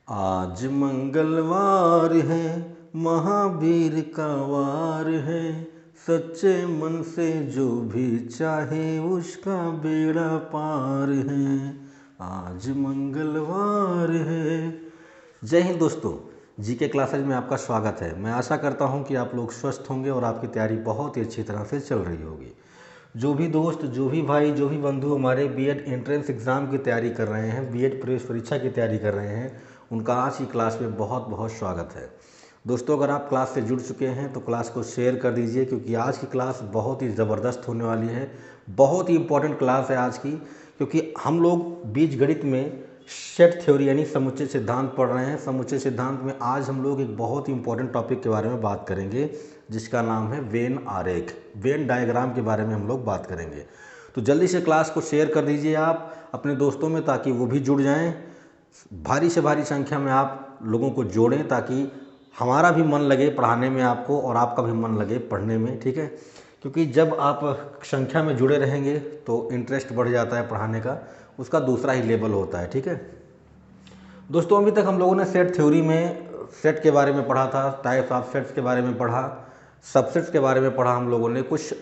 आज मंगलवार है, महावीर का वार है। सच्चे मन से जो भी चाहे उसका बेड़ा पार है। आज मंगलवार है। जय हिंद दोस्तों, जीके क्लासेज में आपका स्वागत है। मैं आशा करता हूं कि आप लोग स्वस्थ होंगे और आपकी तैयारी बहुत ही अच्छी तरह से चल रही होगी। जो भी दोस्त, जो भी भाई, जो भी बंधु हमारे बीएड एंट्रेंस एग्ज़ाम की तैयारी कर रहे हैं, बीएड प्रवेश परीक्षा की तैयारी कर रहे हैं, उनका आज की क्लास में बहुत बहुत स्वागत है। दोस्तों, अगर आप क्लास से जुड़ चुके हैं तो क्लास को शेयर कर दीजिए, क्योंकि आज की क्लास बहुत ही ज़बरदस्त होने वाली है। बहुत ही इम्पोर्टेंट क्लास है आज की, क्योंकि हम लोग बीजगणित में सेट थ्योरी यानी समुच्चय सिद्धांत पढ़ रहे हैं। समुच्चय सिद्धांत में आज हम लोग एक बहुत ही इंपॉर्टेंट टॉपिक के बारे में बात करेंगे, जिसका नाम है वेन आरेख, वेन डायग्राम के बारे में हम लोग बात करेंगे। तो जल्दी से क्लास को शेयर कर दीजिए आप अपने दोस्तों में, ताकि वो भी जुड़ जाएं। भारी से भारी संख्या में आप लोगों को जोड़ें, ताकि हमारा भी मन लगे पढ़ाने में आपको और आपका भी मन लगे पढ़ने में, ठीक है। क्योंकि जब आप संख्या में जुड़े रहेंगे तो इंटरेस्ट बढ़ जाता है पढ़ाने का, उसका दूसरा ही लेवल होता है, ठीक है। दोस्तों, अभी तक हम लोगों ने सेट थ्योरी में सेट के बारे में पढ़ा था, टाइप्स ऑफ सेट्स के बारे में पढ़ा, सबसेट्स के बारे में पढ़ा। हम लोगों ने कुछ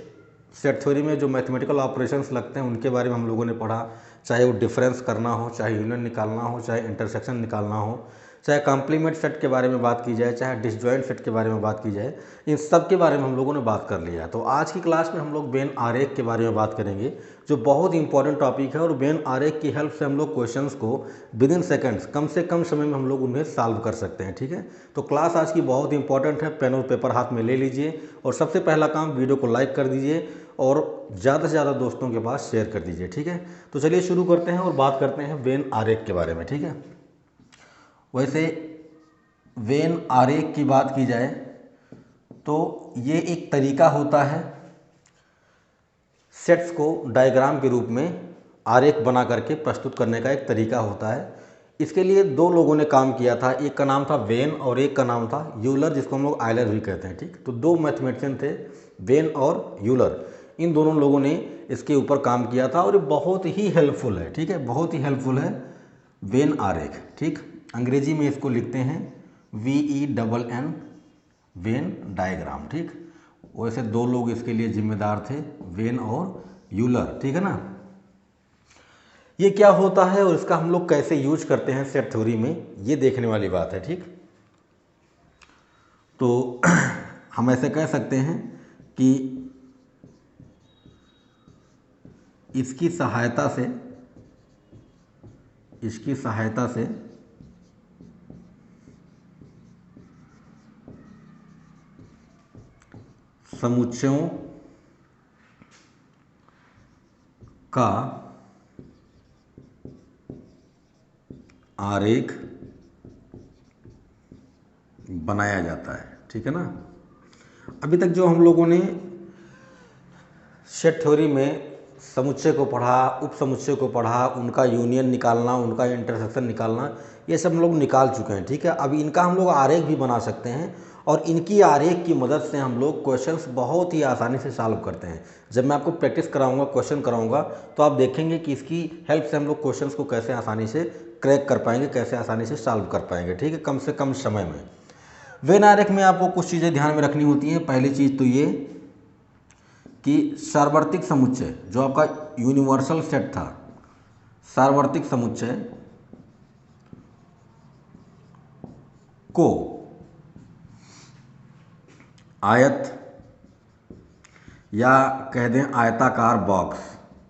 सेट थ्योरी में जो मैथमेटिकल ऑपरेशंस लगते हैं उनके बारे में हम लोगों ने पढ़ा, चाहे वो डिफरेंस करना हो, चाहे यूनियन निकालना हो, चाहे इंटरसेक्शन निकालना हो, चाहे कॉम्प्लीमेंट सेट के बारे में बात की जाए, चाहे डिसजॉइंट सेट के बारे में बात की जाए। इन सब के बारे में हम लोगों ने बात कर लिया है। तो आज की क्लास में हम लोग वेन आरेख के बारे में बात करेंगे, जो बहुत ही इंपॉर्टेंट टॉपिक है। और वेन आरेख की हेल्प से हम लोग क्वेश्चंस को विद इन सेकेंड्स, कम से कम समय में हम लोग उन्हें सॉल्व कर सकते हैं, ठीक है। तो क्लास आज की बहुत ही इंपॉर्टेंट है। पेन और पेपर हाथ में ले लीजिए और सबसे पहला काम, वीडियो को लाइक कर दीजिए और ज़्यादा से ज़्यादा दोस्तों के पास शेयर कर दीजिए, ठीक है। तो चलिए शुरू करते हैं और बात करते हैं वेन आरेख के बारे में, ठीक है। वैसे वेन आरेख की बात की जाए तो ये एक तरीका होता है सेट्स को डायग्राम के रूप में आरेख बना करके प्रस्तुत करने का, एक तरीका होता है। इसके लिए दो लोगों ने काम किया था, एक का नाम था वेन और एक का नाम था यूलर, जिसको हम लोग आयलर भी कहते हैं, ठीक। तो दो मैथमेटिशियन थे, वेन और यूलर। इन दोनों लोगों ने इसके ऊपर काम किया था और ये बहुत ही हेल्पफुल है, ठीक है, बहुत ही हेल्पफुल है वेन आरेख, ठीक। अंग्रेजी में इसको लिखते हैं VENN, वेन डायग्राम, ठीक। वैसे दो लोग इसके लिए जिम्मेदार थे, वेन और यूलर, ठीक है ना। ये क्या होता है और इसका हम लोग कैसे यूज करते हैं सेट थ्योरी में, ये देखने वाली बात है, ठीक। तो हम ऐसे कह सकते हैं कि इसकी सहायता से समुच्चयों का आरेख बनाया जाता है, ठीक है ना। अभी तक जो हम लोगों ने सेट थ्योरी में समुच्चय को पढ़ा, उप समुच्चय को पढ़ा, उनका यूनियन निकालना, उनका इंटरसेक्शन निकालना, ये सब हम लोग निकाल चुके हैं, ठीक है। अभी इनका हम लोग आरेख भी बना सकते हैं और इनकी आरेख की मदद से हम लोग क्वेश्चंस बहुत ही आसानी से सॉल्व करते हैं। जब मैं आपको प्रैक्टिस कराऊंगा, क्वेश्चन कराऊंगा, तो आप देखेंगे कि इसकी हेल्प से हम लोग क्वेश्चंस को कैसे आसानी से क्रैक कर पाएंगे, कैसे आसानी से सॉल्व कर पाएंगे, ठीक है, कम से कम समय में। वेन आरेख में आपको कुछ चीज़ें ध्यान में रखनी होती हैं। पहली चीज़ तो ये कि सार्वत्रिक समुच्चय, जो आपका यूनिवर्सल सेट था, सार्वत्रिक समुच्चय को आयत या कह दें आयताकार बॉक्स,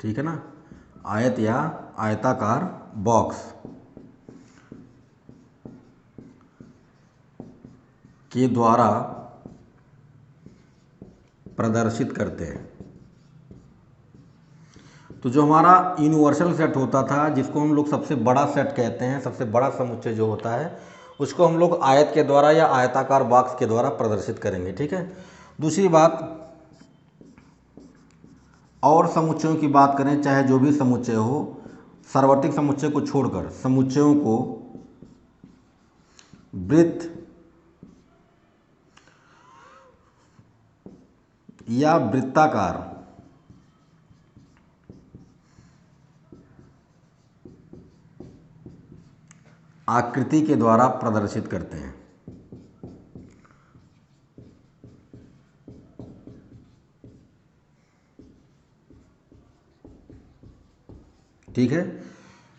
ठीक है ना, आयत या आयताकार बॉक्स के द्वारा प्रदर्शित करते हैं। तो जो हमारा यूनिवर्सल सेट होता था, जिसको हम लोग सबसे बड़ा सेट कहते हैं, सबसे बड़ा समुच्चय जो होता है, उसको हम लोग आयत के द्वारा या आयताकार बॉक्स के द्वारा प्रदर्शित करेंगे, ठीक है। दूसरी बात, और समुच्चयों की बात करें, चाहे जो भी समुच्चय हो, सार्वत्रिक समुच्चय को छोड़कर समुच्चयों को वृत्त या वृत्ताकार आकृति के द्वारा प्रदर्शित करते हैं। ठीक है,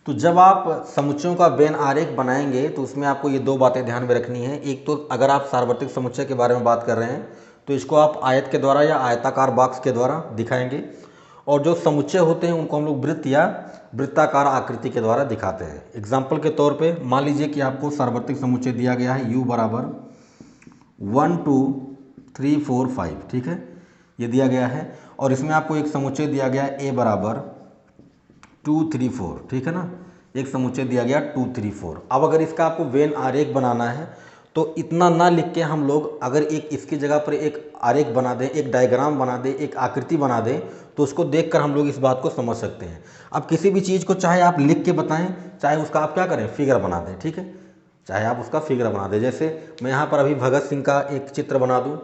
तो जब आप समुच्चयों का वेन आरेख बनाएंगे तो उसमें आपको ये दो बातें ध्यान में रखनी है। एक तो अगर आप सार्वत्रिक समुच्चय के बारे में बात कर रहे हैं तो इसको आप आयत के द्वारा या आयताकार बॉक्स के द्वारा दिखाएंगे, और जो समुच्चय होते हैं उनको हम लोग वृत्त या वृत्ताकार आकृति के द्वारा दिखाते हैं। एग्जाम्पल के तौर पे मान लीजिए कि आपको सार्वत्रिक समुच्चय दिया गया है u बराबर 1 2 3 4 5, ठीक है, ये दिया गया है, और इसमें आपको एक समुच्चय दिया गया है a बराबर 2 3 4, ठीक है ना, एक समुच्चय दिया गया 2 3 4। अब अगर इसका आपको वेन आरेख बनाना है तो इतना ना लिख के हम लोग अगर एक इसकी जगह पर एक आरेख बना दें, एक डायग्राम बना दें, एक आकृति बना दें, तो उसको देखकर हम लोग इस बात को समझ सकते हैं। अब किसी भी चीज़ को चाहे आप लिख के बताएं, चाहे उसका आप क्या करें, फिगर बना दें, ठीक है, चाहे आप उसका फिगर बना दें। जैसे मैं यहाँ पर अभी भगत सिंह का एक चित्र बना दूँ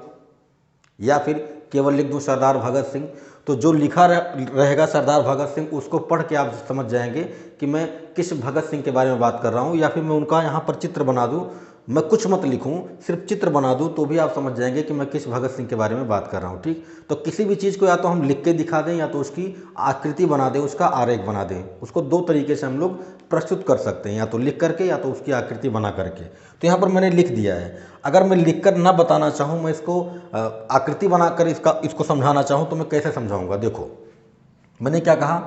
या फिर केवल लिख दूँ सरदार भगत सिंह, तो जो लिखा रहेगा सरदार भगत सिंह उसको पढ़ के आप समझ जाएंगे कि मैं किस भगत सिंह के बारे में बात कर रहा हूँ। या फिर मैं उनका यहाँ पर चित्र बना दूँ, मैं कुछ मत लिखूं, सिर्फ चित्र बना दूं, तो भी आप समझ जाएंगे कि मैं किस भगत सिंह के बारे में बात कर रहा हूं। ठीक, तो किसी भी चीज़ को या तो हम लिख के दिखा दें या तो उसकी आकृति बना दें, उसका आरेख बना दें। उसको दो तरीके से हम लोग प्रस्तुत कर सकते हैं, या तो लिख करके या तो उसकी आकृति बना करके। तो यहाँ पर मैंने लिख दिया है। अगर मैं लिख कर ना बताना चाहूँ, मैं इसको आकृति बनाकर इसको समझाना चाहूँ, तो मैं कैसे समझाऊँगा। देखो मैंने क्या कहा,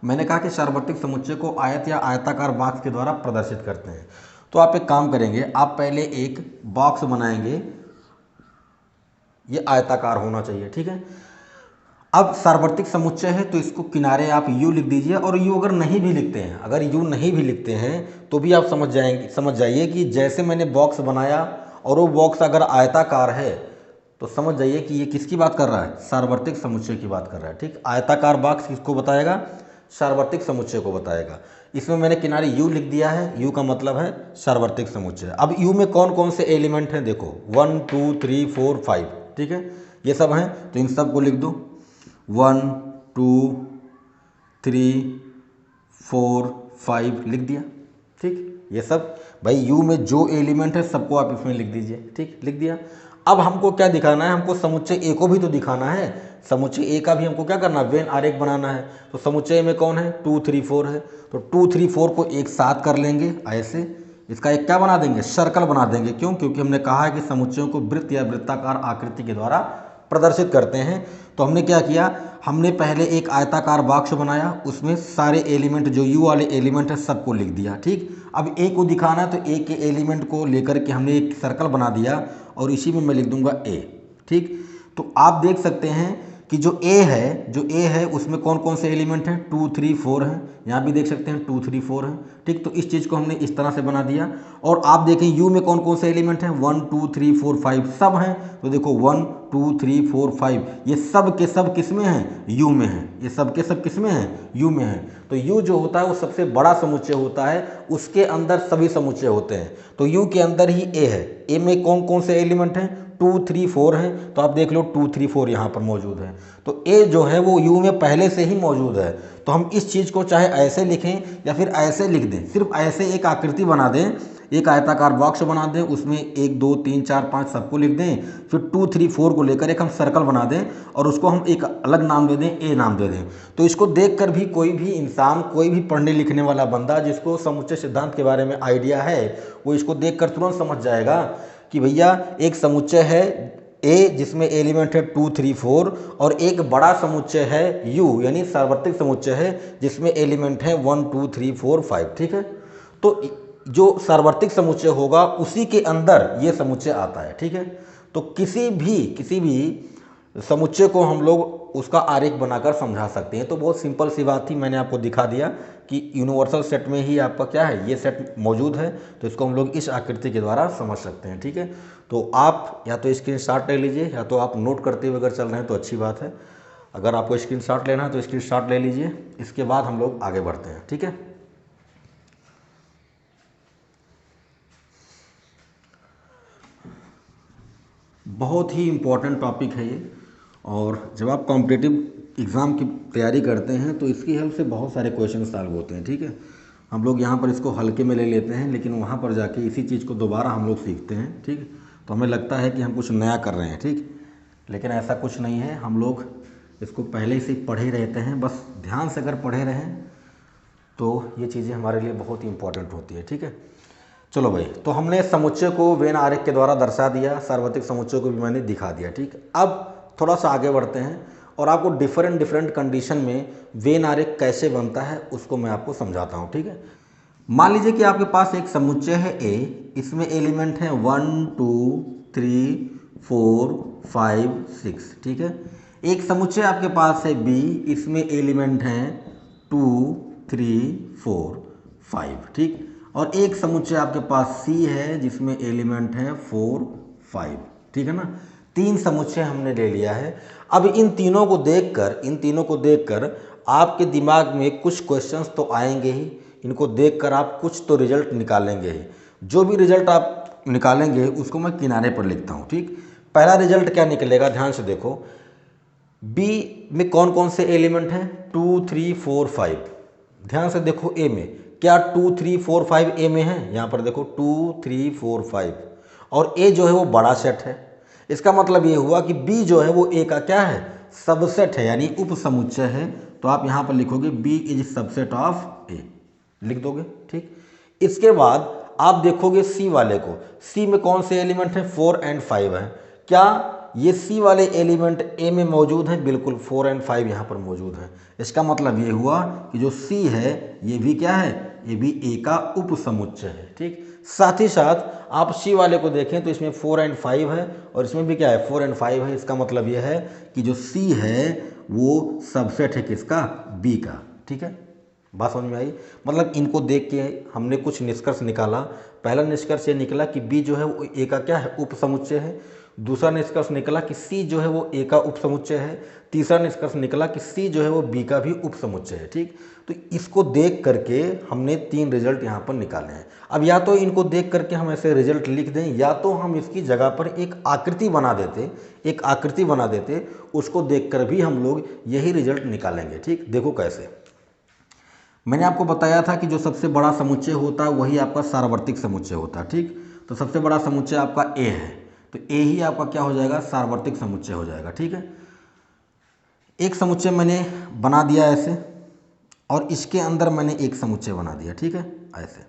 मैंने कहा कि सार्वत्रिक समुच्चय को आयत या आयताकार बॉक्स के द्वारा प्रदर्शित करते हैं। तो आप एक काम करेंगे, आप पहले एक बॉक्स बनाएंगे, ये आयताकार होना चाहिए, ठीक है। अब सार्वत्रिक समुच्चय है तो इसको किनारे आप u लिख दीजिए, और u अगर नहीं भी लिखते हैं, अगर u नहीं भी लिखते हैं तो भी आप समझ जाइए कि जैसे मैंने बॉक्स बनाया और वो बॉक्स अगर आयताकार है तो समझ जाइए कि ये किसकी बात कर रहा है, सार्वत्रिक समुच्चय की बात कर रहा है। ठीक, आयताकार बॉक्स किसको बताएगा, सार्वत्रिक समुच्चय को बताएगा। इसमें मैंने किनारे u लिख दिया है, u का मतलब है सार्वत्रिक समुच्चय। अब u में कौन कौन से एलिमेंट हैं, देखो 1 2 3 4 5, ठीक है, ये सब हैं, तो इन सब को लिख दो 1 2 3 4 5 लिख दिया। ठीक, ये सब भाई u में जो एलिमेंट है सबको आप इसमें लिख दीजिए। ठीक, लिख दिया। अब हमको क्या दिखाना है, हमको समुच्चय ए को भी तो दिखाना है। समुच्चय ए का भी हमको क्या करना है, वेन आरेख बनाना है। तो समुच्चय में कौन है, 2 3 4 है, तो 2 3 4 को एक साथ कर लेंगे ऐसे, इसका एक क्या बना देंगे, सर्कल बना देंगे। क्यों, क्योंकि हमने कहा है कि समुच्चयों को वृत्त या वृत्ताकार आकृति के द्वारा प्रदर्शित करते हैं। तो हमने क्या किया, हमने पहले एक आयताकार बॉक्स बनाया, उसमें सारे एलिमेंट जो u वाले एलिमेंट है सबको लिख दिया। ठीक, अब a को दिखाना है तो a के एलिमेंट को लेकर के हमने एक सर्कल बना दिया, और इसी में मैं लिख दूंगा a। ठीक, तो आप देख सकते हैं कि जो a है उसमें कौन कौन से एलिमेंट हैं, 2 3 4 हैं, यहाँ भी देख सकते हैं 2 3 4 हैं। ठीक, तो इस चीज़ को हमने इस तरह से बना दिया। और आप देखें u में कौन कौन से एलिमेंट हैं, 1 2 3 4 5 सब हैं। तो देखो 1 2 3 4 5 ये सब के सब किस में हैं, u में हैं, ये सब के सब किस में हैं, u में हैं। तो u जो होता है वो सबसे बड़ा समुच्चय होता है, उसके अंदर सभी समुच्चय होते हैं। तो u के अंदर ही a है, a में कौन कौन से एलिमेंट हैं, 2 3 4 हैं, तो आप देख लो 2 3 4 यहाँ पर मौजूद है। तो a जो है वो u में पहले से ही मौजूद है। तो हम इस चीज़ को चाहे ऐसे लिखें या फिर ऐसे लिख दें, सिर्फ ऐसे एक आकृति बना दें, एक आयताकार बॉक्स बना दें, उसमें 1 2 3 4 5 सबको लिख दें, फिर 2 3 4 को लेकर एक हम सर्कल बना दें और उसको हम एक अलग नाम दे दें, ए नाम दे दें। तो इसको देखकर भी कोई भी इंसान, कोई भी पढ़ने लिखने वाला बंदा जिसको समुच्चय सिद्धांत के बारे में आइडिया है, वो इसको देखकर तुरंत समझ जाएगा कि भैया एक समुच्चय है ए जिसमें एलिमेंट है 2 3 4, और एक बड़ा समुच्चय है u यानी सार्वत्रिक समुच्चय है जिसमें एलिमेंट है 1 2 3 4 5। ठीक है, तो जो सार्वत्रिक समुच्चय होगा उसी के अंदर ये समुच्चय आता है। ठीक है, तो किसी भी समुच्चय को हम लोग उसका आरेख बनाकर समझा सकते हैं। तो बहुत सिंपल सी बात थी, मैंने आपको दिखा दिया कि यूनिवर्सल सेट में ही आपका क्या है, ये सेट मौजूद है, तो इसको हम लोग इस आकृति के द्वारा समझ सकते हैं। ठीक है, तो आप या तो स्क्रीनशॉट ले लीजिए या तो आप नोट करते हुए अगर चल रहे हैं तो अच्छी बात है। अगर आपको स्क्रीनशॉट लेना है तो स्क्रीनशॉट ले लीजिए, इसके बाद हम लोग आगे बढ़ते हैं। ठीक है, बहुत ही इम्पोर्टेंट टॉपिक है ये, और जब आप कॉम्पिटिटिव एग्ज़ाम की तैयारी करते हैं तो इसकी हेल्प से बहुत सारे क्वेश्चन सॉल्व होते हैं। ठीक है, हम लोग यहाँ पर इसको हल्के में ले लेते हैं, लेकिन वहाँ पर जाके इसी चीज़ को दोबारा हम लोग सीखते हैं, ठीक। तो हमें लगता है कि हम कुछ नया कर रहे हैं, ठीक, लेकिन ऐसा कुछ नहीं है। हम लोग इसको पहले से पढ़े रहते हैं, बस ध्यान से अगर पढ़े रहें तो ये चीज़ें हमारे लिए बहुत ही इंपॉर्टेंट होती है, ठीक है। चलो भाई, तो हमने समुच्चय को वेन आरेख के द्वारा दर्शा दिया, सार्वत्रिक समुच्चय को भी मैंने दिखा दिया, ठीक। अब थोड़ा सा आगे बढ़ते हैं और आपको डिफरेंट कंडीशन में वेन आरेख कैसे बनता है उसको मैं आपको समझाता हूँ, ठीक है। मान लीजिए कि आपके पास एक समुच्चय है ए, इसमें एलिमेंट हैं 1 2 3 4 5 6, ठीक है। एक समुच्चय आपके पास है बी, इसमें एलिमेंट हैं 2 3 4 5, ठीक। और एक समुच्चय आपके पास सी है जिसमें एलिमेंट हैं 4 5, ठीक है ना। 3 समुच्चय हमने ले लिया है। अब इन तीनों को देखकर आपके दिमाग में कुछ क्वेश्चंस तो आएंगे ही, इनको देखकर आप कुछ तो रिजल्ट निकालेंगे ही। जो भी रिजल्ट आप निकालेंगे उसको मैं किनारे पर लिखता हूँ, ठीक। पहला रिजल्ट क्या निकलेगा, ध्यान से देखो। बी में कौन कौन से एलिमेंट हैं, 2 3 4 5। ध्यान से देखो ए में, क्या 2 3 4 5 ए में है? यहाँ पर देखो 2 3 4 5, और ए जो है वो बड़ा सेट है। इसका मतलब ये हुआ कि बी जो है वो ए का क्या है, सबसेट है, यानी उप समुच्चय है। तो आप यहाँ पर लिखोगे बी इज सबसेट ऑफ ए, लिख दोगे, ठीक। इसके बाद आप देखोगे सी वाले को, सी में कौन से एलिमेंट हैं, 4 और 5 हैं। क्या ये सी वाले एलिमेंट ए में मौजूद हैं? बिल्कुल, 4 और 5 यहाँ पर मौजूद हैं। इसका मतलब ये हुआ कि जो सी है ये भी क्या है, ये भी ए का उप समुच्चय है, ठीक। साथ ही साथ आप सी वाले को देखें तो इसमें 4 और 5 है, और इसमें भी क्या है, 4 और 5 है। इसका मतलब ये है कि जो सी है वो सबसेट है किसका, बी का, ठीक है। बात समझ में आई? मतलब इनको देख के हमने कुछ निष्कर्ष निकाला। पहला निष्कर्ष ये निकला कि बी जो है वो ए का क्या है, उप समुच्चय है। दूसरा निष्कर्ष निकला कि सी जो है वो ए का उप समुच्चय है। तीसरा निष्कर्ष निकला कि सी जो है वो बी का भी उप समुच्चय है, ठीक। तो इसको देख करके हमने 3 रिजल्ट यहाँ पर निकाले हैं। अब या तो इनको देख करके हम ऐसे रिजल्ट लिख दें, या तो हम इसकी जगह पर एक आकृति बना देते, उसको देखकर भी हम लोग यही रिजल्ट निकालेंगे, ठीक। देखो कैसे। मैंने आपको बताया था कि जो सबसे बड़ा समुच्चय होता है वही आपका सार्वत्रिक समुच्चय होता है, ठीक। तो सबसे बड़ा समुच्चय आपका ए है, तो ए ही आपका क्या हो जाएगा, सार्वत्रिक समुच्चय हो जाएगा, ठीक है। एक समुच्चय मैंने बना दिया ऐसे, और इसके अंदर मैंने एक समुच्चय बना दिया, ठीक है। ऐसे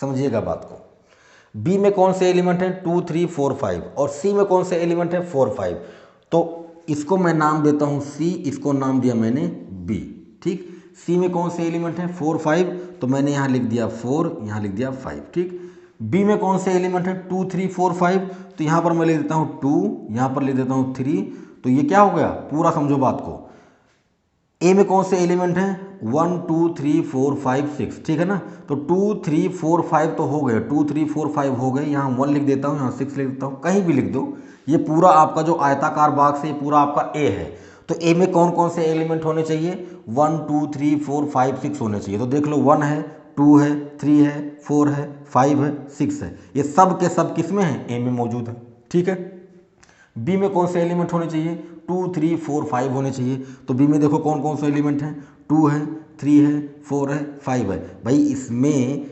समझिएगा बात को। बी में कौन से एलिमेंट हैं, 2 3 4 5, और सी में कौन से एलिमेंट हैं, 4 5। तो इसको मैं नाम देता हूँ सी, इसको नाम दिया मैंने बी, ठीक। सी में कौन से एलिमेंट हैं, 4 5, तो मैंने यहाँ लिख दिया 4, यहाँ लिख दिया 5, ठीक। बी में कौन से एलिमेंट हैं, 2 3 4 5, तो यहाँ पर मैं लिख देता हूँ 2, यहाँ पर लिख देता हूँ 3। तो ये क्या हो गया, पूरा समझो बात को। ए में कौन से एलिमेंट हैं, 1 2 3 4 5 6, ठीक है ना। तो 2 3 4 5 तो हो गए, 2 3 4 5 हो गए। यहाँ 1 लिख देता हूँ, यहाँ 6 लिख देता हूँ, कहीं भी लिख दो। ये पूरा आपका जो आयताकार बॉक्स है पूरा आपका ए है। तो ए में कौन कौन से एलिमेंट होने चाहिए, 1 2 3 4 5 6 होने चाहिए। तो देख लो 1 है, 2 है, 3 है, 4 है, 5 है, 6 है। ये सब के सब किस में है, ए में मौजूद है, ठीक है। बी में कौन से एलिमेंट होने चाहिए, 2 3 4 5 होने चाहिए। तो बी में देखो कौन कौन से एलिमेंट हैं, 2 है, 3 है, 4 है, 5 है। भाई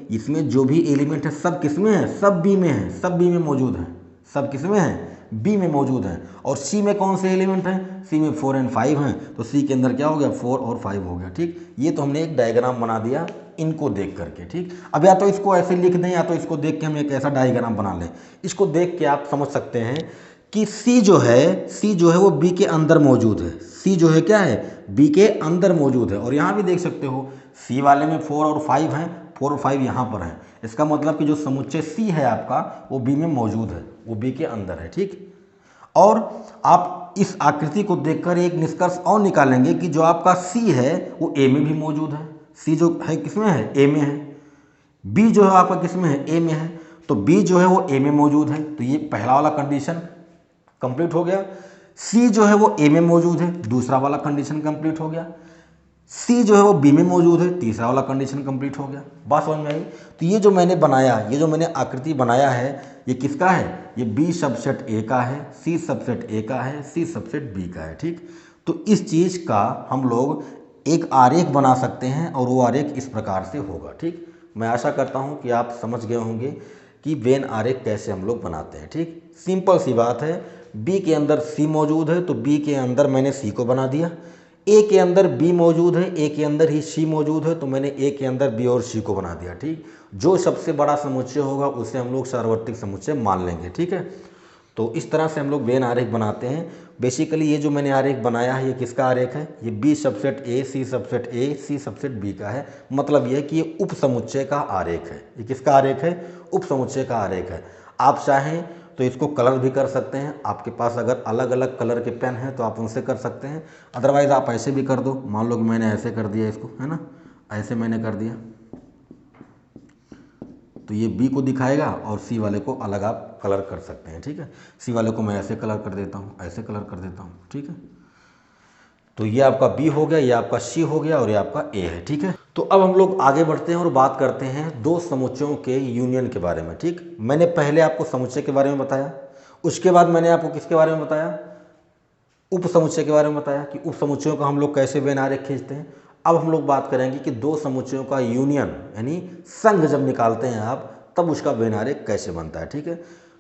इसमें जो भी एलिमेंट है सब किस में है, सब बी में है, सब बी में मौजूद है, सब किस में है, बी में मौजूद है। और सी में कौन से एलिमेंट हैं, सी में 4 और 5 हैं। तो सी के अंदर क्या हो गया, 4 और 5 हो गया, ठीक। ये तो हमने एक डायग्राम बना दिया इनको देख करके, ठीक। अब या तो इसको ऐसे लिख दें, या तो इसको देख के हम एक ऐसा डायग्राम बना लें। इसको देख के आप समझ सकते हैं कि सी जो है वो बी के अंदर मौजूद है। सी जो है क्या है, बी के अंदर मौजूद है। और यहाँ भी देख सकते हो सी वाले में 4 और 5 हैं, 4 और 5 यहाँ पर हैं। इसका मतलब कि जो समुच्चय सी है आपका वो बी में मौजूद है, वो बी के अंदर है, ठीक। और आप इस आकृति को देखकर एक निष्कर्ष और निकालेंगे कि जो आपका सी है वो ए में भी मौजूद है। सी जो है किसमें है, ए में है। बी जो है आपका किसमें है, ए में है। तो बी जो है वो ए में मौजूद है, तो ये पहला वाला कंडीशन कंप्लीट हो गया। सी जो है वो ए में मौजूद है, दूसरा वाला कंडीशन कंप्लीट हो गया। सी जो है वो बी में मौजूद है, तीसरा वाला कंडीशन कंप्लीट हो गया। बात समझ में आई? तो ये जो मैंने बनाया, ये जो मैंने आकृति बनाया है, ये किसका है, ये बी सबसेट ए का है, सी सबसेट ए का है, सी सबसेट बी का है, ठीक। तो इस चीज़ का हम लोग एक आरेख बना सकते हैं, और वो आरेख इस प्रकार से होगा, ठीक। मैं आशा करता हूँ कि आप समझ गए होंगे कि वेन आरेख कैसे हम लोग बनाते हैं। ठीक, सिंपल सी बात है, बी के अंदर सी मौजूद है तो बी के अंदर मैंने सी को बना दिया, ए के अंदर बी मौजूद है, ए के अंदर ही सी मौजूद है तो मैंने ए के अंदर बी और सी को बना दिया। ठीक, जो सबसे बड़ा समुच्चय होगा उसे हम लोग सार्वत्रिक समुच्चय मान लेंगे। ठीक है, तो इस तरह से हम लोग वेन आरेख बनाते हैं। बेसिकली ये जो मैंने आरेख बनाया है ये किसका आरेख है, ये B subset A, C subset A, C subset B का है। मतलब ये है कि ये उप समुच्चय का आरेख है। ये किसका आरेख है, उप समुच्चय का आरेख है। आप चाहें तो इसको कलर भी कर सकते हैं, आपके पास अगर अलग अलग कलर के पेन हैं तो आप उनसे कर सकते हैं, अदरवाइज़ आप ऐसे भी कर दो। मान लो कि मैंने ऐसे कर दिया इसको, है ना, ऐसे मैंने कर दिया तो ये बी को दिखाएगा और सी वाले को अलग आप कलर कर सकते हैं। ठीक है, सी वाले को मैं ऐसे कलर कर देता हूँ, ऐसे कलर कर देता हूँ। ठीक है, तो ये आपका बी हो गया, ये आपका सी हो गया और ये आपका ए है। ठीक है, तो अब हम लोग आगे बढ़ते हैं और बात करते हैं दो समुच्चयों के यूनियन के बारे में। ठीक, मैंने पहले आपको समुच्चय के बारे में बताया, उसके बाद मैंने आपको किसके बारे में बताया, उप समुच्चय के बारे में बताया कि उप समुच्चयों का हम लोग कैसे वेन आरेख खींचते हैं। अब हम लोग बात करेंगे कि दो समुच्चयों का यूनियन यानी संघ जब निकालते हैं आप, तब उसका वेन आरेख कैसे बनता है। ठीक है,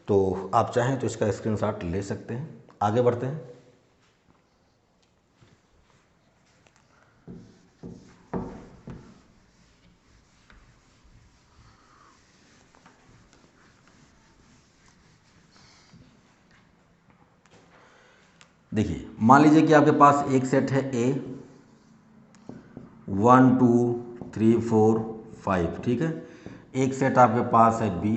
तो आप चाहें तो इसका स्क्रीनशॉट ले सकते हैं। आगे बढ़ते हैं। देखिए, मान लीजिए कि आपके पास एक सेट है ए, 1 2 3 4 5। ठीक है, एक सेट आपके पास है बी,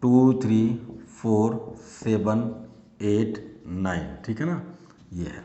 2 3 4 7 8 9। ठीक है ना, ये है।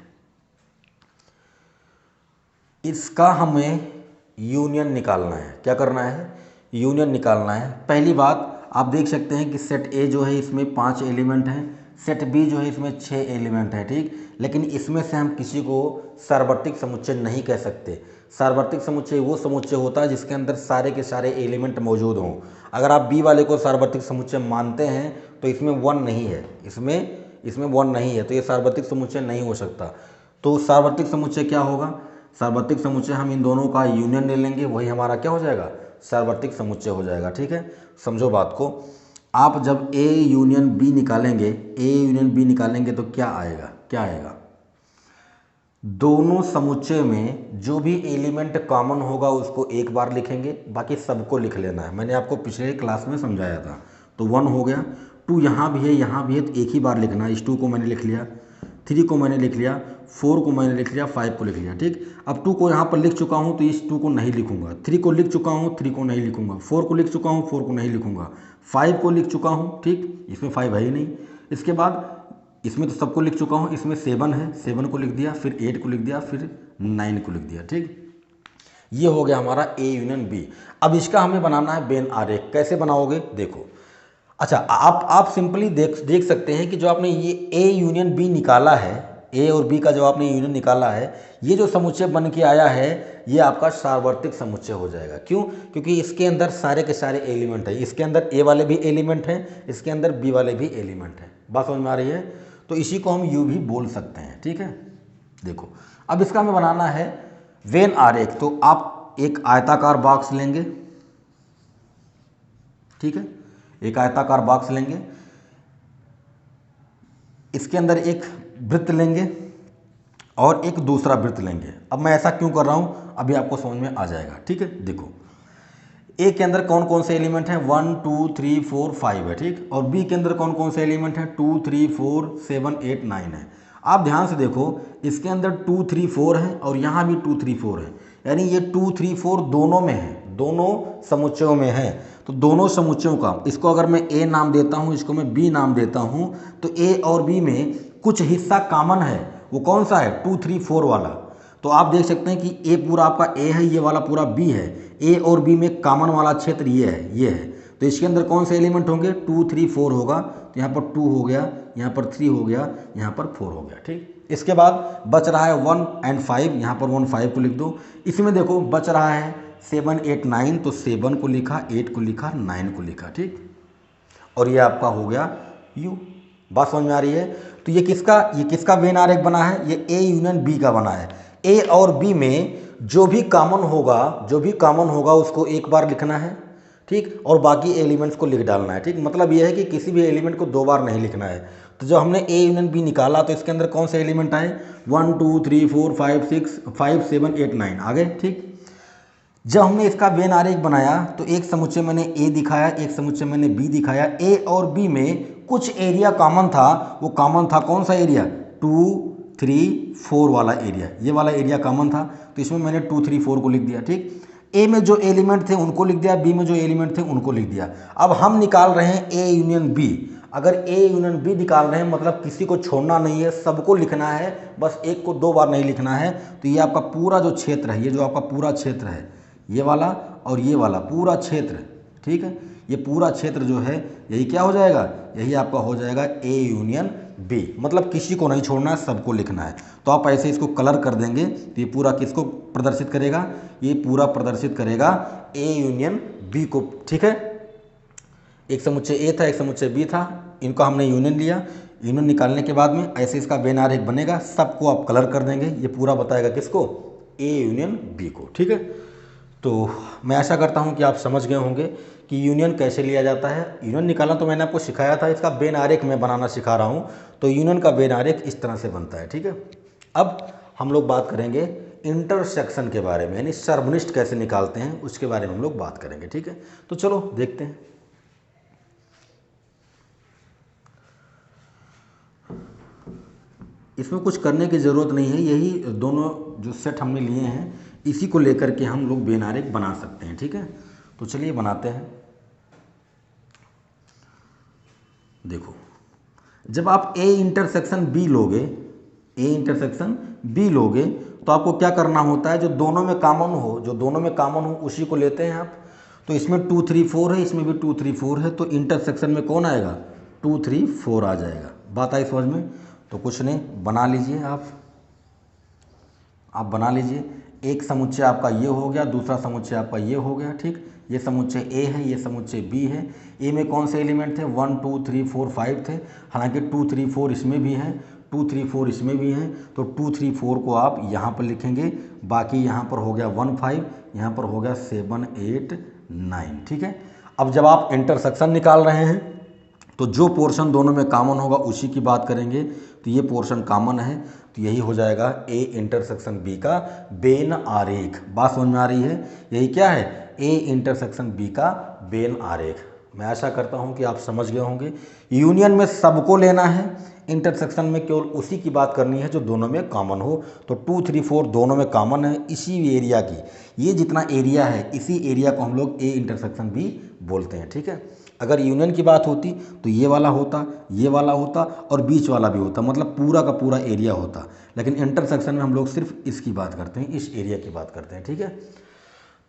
इसका हमें यूनियन निकालना है। क्या करना है, यूनियन निकालना है। पहली बात आप देख सकते हैं कि सेट ए जो है इसमें 5 एलिमेंट हैं, सेट बी जो है इसमें 6 एलिमेंट हैं। ठीक, लेकिन इसमें से हम किसी को सार्वत्रिक समुच्चय नहीं कह सकते। सार्वत्रिक समुच्चय वो समुच्चय होता है जिसके अंदर सारे के सारे एलिमेंट मौजूद हों। अगर आप बी वाले को सार्वत्रिक समुच्चय मानते हैं तो इसमें 1 नहीं है, इसमें 1 नहीं है, तो ये सार्वत्रिक समुच्चय नहीं हो सकता। तो सार्वत्रिक समुच्चय क्या होगा, सार्वत्रिक समुच्चय हम इन दोनों का यूनियन ले लेंगे, वही हमारा क्या हो जाएगा, सार्वत्रिक समुच्चय हो जाएगा। ठीक है, समझो बात को। आप जब ए यूनियन बी निकालेंगे, ए यूनियन बी निकालेंगे तो क्या आएगा, क्या आएगा, दोनों समुच्चय में जो भी एलिमेंट कॉमन होगा उसको एक बार लिखेंगे, बाकी सबको लिख लेना है। मैंने आपको पिछले क्लास में समझाया था। तो 1 हो गया, 2 यहाँ भी है, यहाँ भी है, तो एक ही बार लिखना है। इस 2 को मैंने लिख लिया, 3 को मैंने लिख लिया, 4 को मैंने लिख लिया, 5 को लिख लिया। ठीक, अब 2 को यहाँ पर लिख चुका हूँ तो इस 2 को नहीं लिखूंगा, 3 को लिख चुका हूँ, 3 को नहीं लिखूंगा, 4 को लिख चुका हूँ, 4 को नहीं लिखूंगा, 5 को लिख चुका हूँ। ठीक, इसमें 5 है ही नहीं। इसके बाद इसमें तो सबको लिख चुका हूँ, इसमें 7 है, 7 को लिख दिया, फिर 8 को लिख दिया, फिर 9 को लिख दिया। ठीक, ये हो गया हमारा ए यूनियन बी। अब इसका हमें बनाना है वेन आरेख। कैसे बनाओगे, देखो। अच्छा, आप सिंपली देख सकते हैं कि जो आपने ये ए यूनियन बी निकाला है, ए और बी का जो आपने यूनियन निकाला है, ये जो समुच्चय बन के आया है ये आपका सार्वत्रिक समुच्चय हो जाएगा। क्यों, क्योंकि इसके अंदर सारे के सारे एलिमेंट हैं। इसके अंदर ए वाले भी एलिमेंट हैं, इसके अंदर बी वाले भी एलिमेंट हैं। बात समझ में आ रही है, तो इसी को हम यू भी बोल सकते हैं। ठीक है, देखो अब इसका हमें बनाना है वेन आरेख। तो आप एक आयताकार बॉक्स लेंगे, ठीक है, एक आयताकार बॉक्स लेंगे, इसके अंदर एक वृत्त लेंगे और एक दूसरा वृत्त लेंगे। अब मैं ऐसा क्यों कर रहा हूं अभी आपको समझ में आ जाएगा। ठीक है, देखो ए के अंदर कौन कौन से एलिमेंट हैं, 1 2 3 4 5 है। ठीक, और बी के अंदर कौन कौन से एलिमेंट हैं, 2 3 4 7 8 9 है। आप ध्यान से देखो, इसके अंदर 2 3 4 है और यहाँ भी 2 3 4 है, यानी ये 2 3 4 दोनों में है, दोनों समुच्चयों में है। तो दोनों समुच्चयों का, इसको अगर मैं ए नाम देता हूँ, इसको मैं बी नाम देता हूँ, तो ए और बी में कुछ हिस्सा कॉमन है। वो कौन सा है, 2 3 4 वाला। तो आप देख सकते हैं कि ए पूरा आपका ए है, ये वाला पूरा बी है। ए और बी में कॉमन वाला क्षेत्र ये है, ये है। तो इसके अंदर कौन से एलिमेंट होंगे, 2 3 4 होगा। तो यहाँ पर 2 हो गया, यहाँ पर 3 हो गया, यहाँ पर 4 हो गया। ठीक, इसके बाद बच रहा है 1 और 5, यहाँ पर 1 5 को लिख दो। इसमें देखो बच रहा है 7 8 9, तो 7 को लिखा, 8 को लिखा, 9 को लिखा। ठीक, और ये आपका हो गया यू। बात समझ में आ रही है। तो ये किसका वेन आरेख बना है, ये ए यूनियन बी का बना है। ए और बी में जो भी कॉमन होगा उसको एक बार लिखना है, ठीक, और बाकी एलिमेंट्स को लिख डालना है, ठीक। मतलब यह है कि किसी भी एलिमेंट को दो बार नहीं लिखना है। तो जब हमने ए यूनियन बी निकाला तो इसके अंदर कौन से एलिमेंट आए, 1 2 3 4 5 6 5 7 8 9 आ गए, ठीक। जब हमने इसका वेन आरेख बनाया तो एक समुच्चय मैंने ए दिखाया, एक समुच्चय मैंने बी दिखाया। ए और बी में कुछ एरिया कॉमन था, वो कॉमन था कौन सा एरिया, 2 3 4 वाला एरिया, ये वाला एरिया कॉमन था, तो इसमें मैंने 2 3 4 को लिख दिया, ठीक। ए में जो एलिमेंट थे उनको लिख दिया, बी में जो एलिमेंट थे उनको लिख दिया। अब हम निकाल रहे हैं ए यूनियन बी। अगर ए यूनियन बी निकाल रहे हैं मतलब किसी को छोड़ना नहीं है, सबको लिखना है, बस एक को दो बार नहीं लिखना है। तो ये आपका पूरा जो क्षेत्र है, ये जो आपका पूरा क्षेत्र है, ये वाला और ये वाला पूरा क्षेत्र, ठीक है, ये पूरा क्षेत्र जो है यही क्या हो जाएगा, यही आपका हो जाएगा ए यूनियन बी। मतलब किसी को नहीं छोड़ना है, सबको लिखना है। तो आप ऐसे इसको कलर कर देंगे तो ये पूरा किसको प्रदर्शित करेगा, ये पूरा प्रदर्शित करेगा ए यूनियन बी को, ठीक है। एक समुच्चय ए था, एक समुच्चय बी था, इनका हमने यूनियन लिया। यूनियन निकालने के बाद में ऐसे इसका वेन आरेख बनेगा, सबको आप कलर कर देंगे, ये पूरा बताएगा किसको, ए यूनियन बी को, ठीक है। तो मैं आशा करता हूं कि आप समझ गए होंगे कि यूनियन कैसे लिया जाता है। यूनियन निकालना तो मैंने आपको सिखाया था, इसका वेन आरेख मैं बनाना सिखा रहा हूं। तो यूनियन का वेन आरेख इस तरह से बनता है, ठीक है। अब हम लोग बात करेंगे इंटरसेक्शन के बारे में, यानी सर्वनिष्ठ कैसे निकालते हैं उसके बारे में हम लोग बात करेंगे, ठीक है। तो चलो देखते हैं। इसमें कुछ करने की ज़रूरत नहीं है, यही दोनों जो सेट हमने लिए हैं इसी को लेकर के हम लोग वेन आरेख बना सकते हैं, ठीक है। तो चलिए बनाते हैं। देखो, जब आप ए इंटरसेक्शन बी लोगे, ए इंटरसेक्शन बी लोगे तो आपको क्या करना होता है, जो दोनों में कॉमन हो उसी को लेते हैं आप। तो इसमें 2 3 4 है, इसमें भी 2 3 4 है, तो इंटरसेक्शन में कौन आएगा, 2 3 4 आ जाएगा। बात आई समझ में। तो कुछ नहीं, बना लीजिए आप बना लीजिए। एक समुच्चय आपका ये हो गया, दूसरा समुच्चय आपका ये हो गया, ठीक। ये समुच्चय ए है, ये समुच्चय बी है। ए में कौन से एलिमेंट थे, 1 2 3 4 5 थे, हालांकि 2 3 4 इसमें भी हैं, 2 3 4 इसमें भी हैं। तो 2 3 4 को आप यहाँ पर लिखेंगे, बाकी यहाँ पर हो गया 1 5, यहाँ पर हो गया 7 8 9, ठीक है। अब जब आप इंटरसेक्शन निकाल रहे हैं तो जो पोर्शन दोनों में कॉमन होगा उसी की बात करेंगे। तो ये पोर्शन कॉमन है, तो यही हो जाएगा ए इंटरसेक्शन बी का वेन आरेख। बात समझ में आ रही है, यही क्या है, ए इंटरसेक्शन बी का वेन आरेख। मैं आशा करता हूं कि आप समझ गए होंगे। यूनियन में सबको लेना है, इंटरसेक्शन में केवल उसी की बात करनी है जो दोनों में कॉमन हो। तो 2 3 4 दोनों में कॉमन है, इसी एरिया की, ये जितना एरिया है इसी एरिया को हम लोग ए इंटरसेक्शन बी बोलते हैं, ठीक है। अगर यूनियन की बात होती तो ये वाला होता, ये वाला होता और बीच वाला भी होता, मतलब पूरा का पूरा एरिया होता। लेकिन इंटरसेक्शन में हम लोग सिर्फ इसकी बात करते हैं, इस एरिया की बात करते हैं, ठीक है।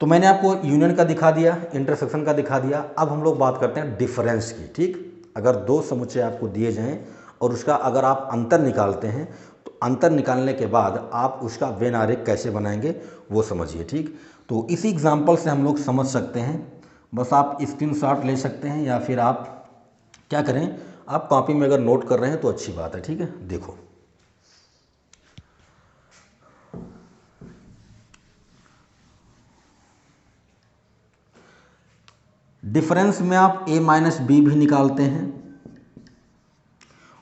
तो मैंने आपको यूनियन का दिखा दिया, इंटरसेक्शन का दिखा दिया। अब हम लोग बात करते हैं डिफरेंस की, ठीक। अगर दो समुच्चय आपको दिए जाएं और उसका अगर आप अंतर निकालते हैं तो अंतर निकालने के बाद आप उसका वेन आरेख कैसे बनाएंगे वो समझिए, ठीक। तो इसी एग्जाम्पल से हम लोग समझ सकते हैं। बस आप स्क्रीनशॉट ले सकते हैं या फिर आप क्या करें, आप कॉपी में अगर नोट कर रहे हैं तो अच्छी बात है, ठीक है। देखो, डिफरेंस में आप a माइनस बी भी निकालते हैं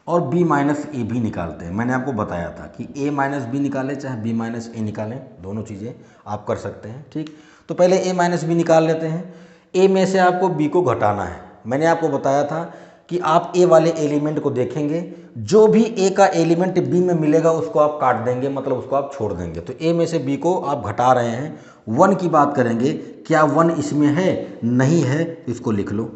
और b माइनस ए भी निकालते हैं। मैंने आपको बताया था कि a माइनस बी निकालें चाहे b माइनस ए निकालें, दोनों चीज़ें आप कर सकते हैं, ठीक। तो पहले a माइनस बी निकाल लेते हैं। a में से आपको b को घटाना है। मैंने आपको बताया था कि आप a वाले एलिमेंट को देखेंगे, जो भी a का एलिमेंट b में मिलेगा उसको आप काट देंगे, मतलब उसको आप छोड़ देंगे। तो a में से b को आप घटा रहे हैं। 1 की बात करेंगे, क्या 1 इसमें है, नहीं है, इसको लिख लो।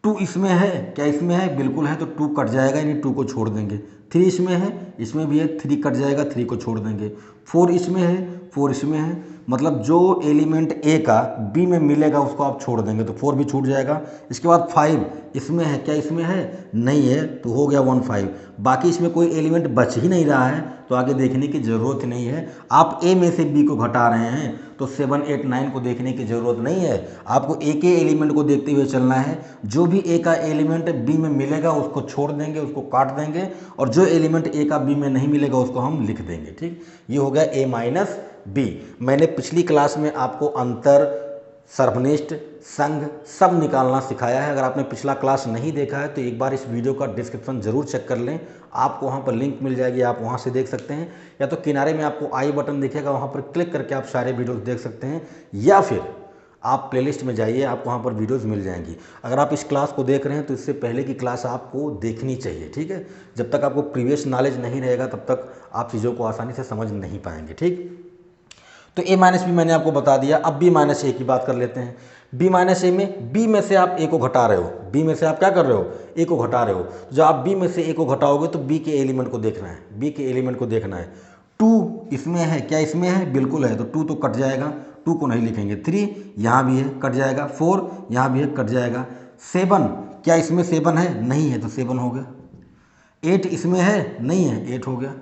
2 इसमें है, क्या इसमें है, बिल्कुल है, तो 2 कट जाएगा, यानी 2 को छोड़ देंगे। 3 इसमें है, इसमें भी है, 3 कट जाएगा, 3 को छोड़ देंगे। 4 इसमें है, 4 इसमें है, मतलब जो एलिमेंट ए का बी में मिलेगा उसको आप छोड़ देंगे, तो 4 भी छूट जाएगा। इसके बाद 5 इसमें है, क्या इसमें है, नहीं है, तो हो गया 1 5। बाकी इसमें कोई एलिमेंट बच ही नहीं रहा है, तो आगे देखने की ज़रूरत नहीं है। आप ए में से बी को घटा रहे हैं तो 7 8 9 को देखने की ज़रूरत नहीं है। आपको ए के एलिमेंट को देखते हुए चलना है। जो भी ए का एलिमेंट बी में मिलेगा उसको छोड़ देंगे, उसको काट देंगे, और जो एलिमेंट ए का बी में नहीं मिलेगा उसको हम लिख देंगे, ठीक। ये हो गया ए माइनस बी। मैंने पिछली क्लास में आपको अंतर, सर्वनिष्ठ, संघ सब निकालना सिखाया है। अगर आपने पिछला क्लास नहीं देखा है तो एक बार इस वीडियो का डिस्क्रिप्शन जरूर चेक कर लें, आपको वहाँ पर लिंक मिल जाएगी, आप वहाँ से देख सकते हैं। या तो किनारे में आपको आई बटन दिखेगा, वहाँ पर क्लिक करके आप सारे वीडियोस देख सकते हैं, या फिर आप प्लेलिस्ट में जाइए, आपको वहाँ पर वीडियोस मिल जाएंगी। अगर आप इस क्लास को देख रहे हैं तो इससे पहले की क्लास आपको देखनी चाहिए, ठीक है। जब तक आपको प्रीवियस नॉलेज नहीं रहेगा तब तक आप चीज़ों को आसानी से समझ नहीं पाएंगे, ठीक। तो a माइनस बी मैंने आपको बता दिया। अब b माइनस ए की बात कर लेते हैं। b माइनस ए में b में से आप a को घटा रहे हो, b में से आप क्या कर रहे हो, a को घटा रहे हो। जब आप b में से a को घटाओगे तो b के एलिमेंट को देखना है, b के एलिमेंट को देखना है। 2 इसमें है, क्या इसमें है, बिल्कुल है, तो 2 तो कट जाएगा, 2 को नहीं लिखेंगे। 3 यहाँ भी है, कट जाएगा। 4 यहाँ भी है, कट जाएगा। 7 क्या इसमें 7 है, नहीं है, तो 7 हो गया। 8 इसमें है, नहीं है, 8 हो गया।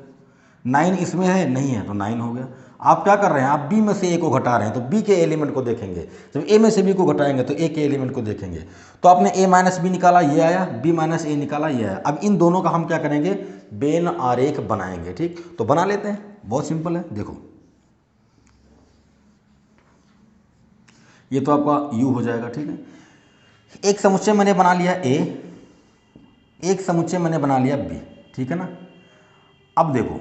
9 इसमें है, नहीं है, तो 9 हो गया। आप क्या कर रहे हैं, आप b में से a को घटा रहे हैं, तो b के एलिमेंट को देखेंगे। जब a में से b को घटाएंगे तो a के एलिमेंट को देखेंगे। तो आपने a माइनस बी निकाला, ये आया, b माइनस ए निकाला, ये आया। अब इन दोनों का हम क्या करेंगे, वेन आरेख बनाएंगे, ठीक। तो बना लेते हैं, बहुत सिंपल है। देखो ये तो आपका u हो जाएगा, ठीक है। एक समुच्चय मैंने बना लिया a, एक समुच्चय मैंने बना लिया b, ठीक है ना। अब देखो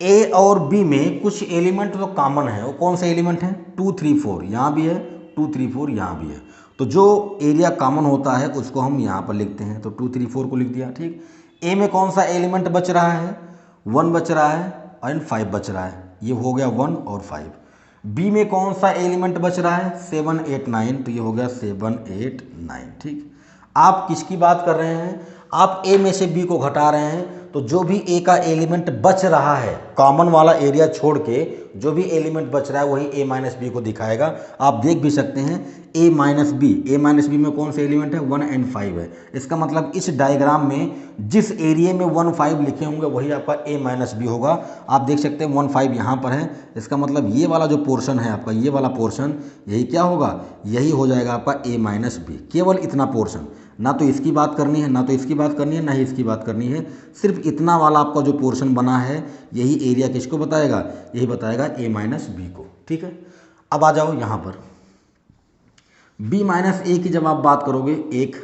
ए और बी में कुछ एलिमेंट तो कॉमन है, वो कौन से एलिमेंट हैं, 2 3 4 यहाँ भी है, 2 3 4 यहाँ भी है। तो जो एरिया कॉमन होता है उसको हम यहाँ पर लिखते हैं, तो 2 3 4 को लिख दिया, ठीक। ए में कौन सा एलिमेंट बच रहा है, 1 बच रहा है एंड 5 बच रहा है, ये हो गया 1 और 5। बी में कौन सा एलिमेंट बच रहा है, 7 8 9, तो ये हो गया 7 8 9, ठीक। आप किसकी बात कर रहे हैं, आप ए में से बी को घटा रहे हैं, तो जो भी ए का एलिमेंट बच रहा है, कॉमन वाला एरिया छोड़ के जो भी एलिमेंट बच रहा है वही ए माइनस बी को दिखाएगा। आप देख भी सकते हैं ए माइनस बी में कौन से एलिमेंट है, 1 एंड 5 है। इसका मतलब इस डायग्राम में जिस एरिया में 1 5 लिखे होंगे वही आपका ए माइनस बी होगा। आप देख सकते हैं 1 5 यहाँ पर है, इसका मतलब ये वाला जो पोर्शन है आपका, ये वाला पोर्शन यही क्या होगा, यही हो जाएगा आपका ए माइनस बी। केवल इतना पोर्शन, ना तो इसकी बात करनी है, ना तो इसकी बात करनी है, ना ही इसकी बात करनी है, सिर्फ इतना वाला आपका जो पोर्शन बना है यही एरिया किसको बताएगा, यही बताएगा ए माइनस बी को, ठीक है। अब आ जाओ यहाँ पर बी माइनस ए की जब आप बात करोगे, एक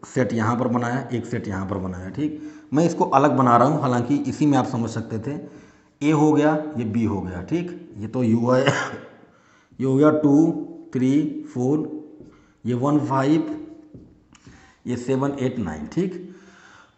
सेट यहाँ पर बनाया, एक सेट यहाँ पर बनाया, ठीक। मैं इसको अलग बना रहा हूँ, हालांकि इसी में आप समझ सकते थे। ए हो गया, ये बी हो गया, ठीक। ये तो यू है ये हो गया 2 3 4, ये 1 5, ये 7 8 9, ठीक।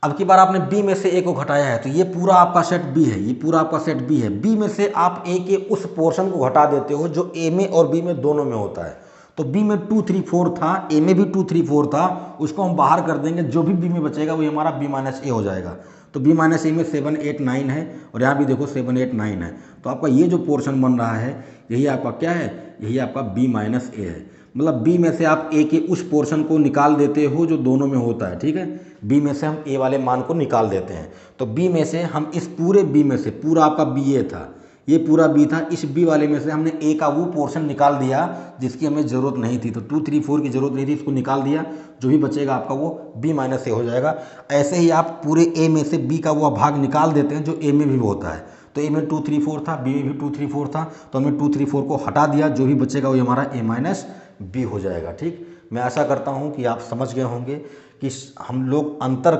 अब की बार आपने बी में से ए को घटाया है, तो ये पूरा आपका सेट बी है, ये पूरा आपका सेट बी है। बी में से आप ए के उस पोर्शन को घटा देते हो जो ए में और बी में दोनों में होता है। तो बी में 2 3 4 था, ए में भी 2 3 4 था, उसको हम बाहर कर देंगे, जो भी बी में बचेगा वही हमारा बी माइनस ए हो जाएगा। तो बी माइनस ए में 7 8 9 है, और यहाँ भी देखो 7 8 9 है। तो आपका ये जो पोर्शन बन रहा है यही आपका क्या है, यही आपका बी माइनस ए है। मतलब बी में से आप ए के उस पोर्शन को निकाल देते हो जो दोनों में होता है, ठीक है। बी में से हम ए वाले मान को निकाल देते हैं, तो बी में से हम इस पूरे बी में से, पूरा आपका बी ए था, ये पूरा बी था, इस बी वाले में से हमने ए का वो पोर्शन निकाल दिया जिसकी हमें ज़रूरत नहीं थी। तो 2 3 4 की ज़रूरत नहीं थी, इसको निकाल दिया, जो भी बचेगा आपका वो बी माइनस ए हो जाएगा। ऐसे ही आप पूरे ए में से बी का वो भाग निकाल देते हैं जो ए में भी होता है। तो ए में 2 3 4 था, बी में भी 2 3 4 था, तो हमने 2 3 4 को हटा दिया, जो भी बचेगा वो हमारा ए माइनस बी हो जाएगा, ठीक। मैं आशा करता हूँ कि आप समझ गए होंगे कि हम लोग अंतर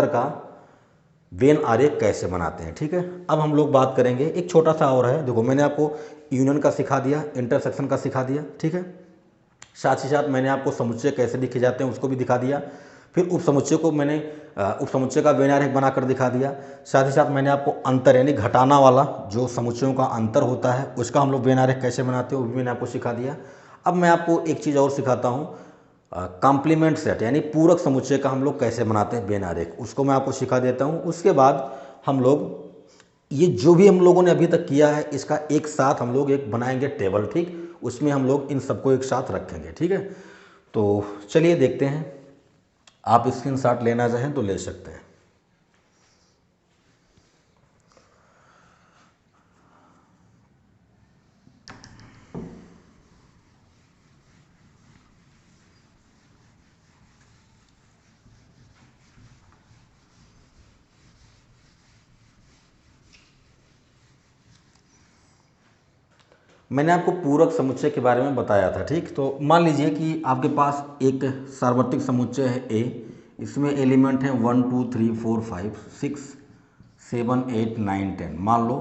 का वेन आरेख कैसे बनाते हैं, ठीक है। अब हम लोग बात करेंगे, एक छोटा सा और है। देखो मैंने आपको यूनियन का सिखा दिया, इंटरसेक्शन का सिखा दिया, ठीक है। साथ ही साथ मैंने आपको समुच्चय कैसे लिखे जाते हैं उसको भी दिखा दिया। फिर उप समुच्चय को मैंने उप समुच्चय का वेन आरेख बनाकर दिखा दिया। साथ ही साथ मैंने आपको अंतर यानी घटाना वाला जो समुच्चयों का अंतर होता है उसका हम लोग वेन आरेख कैसे बनाते हैं वो भी मैंने आपको सिखा दिया। अब मैं आपको एक चीज़ और सिखाता हूँ, कॉम्प्लीमेंट सेट यानी पूरक समुच्चय का हम लोग कैसे बनाते हैं वेन आरेख, उसको मैं आपको सिखा देता हूँ। उसके बाद हम लोग ये जो भी हम लोगों ने अभी तक किया है इसका एक साथ हम लोग एक बनाएंगे टेबल, ठीक। उसमें हम लोग इन सबको एक साथ रखेंगे, ठीक है। तो चलिए देखते हैं, आप स्क्रीनशॉट लेना चाहें तो ले सकते हैं। मैंने आपको पूरक समुच्चय के बारे में बताया था, ठीक। तो मान लीजिए कि आपके पास एक सार्वत्रिक समुच्चय है ए, इसमें एलिमेंट है 1 2 3 4 5 6 7 8 9 10। मान लो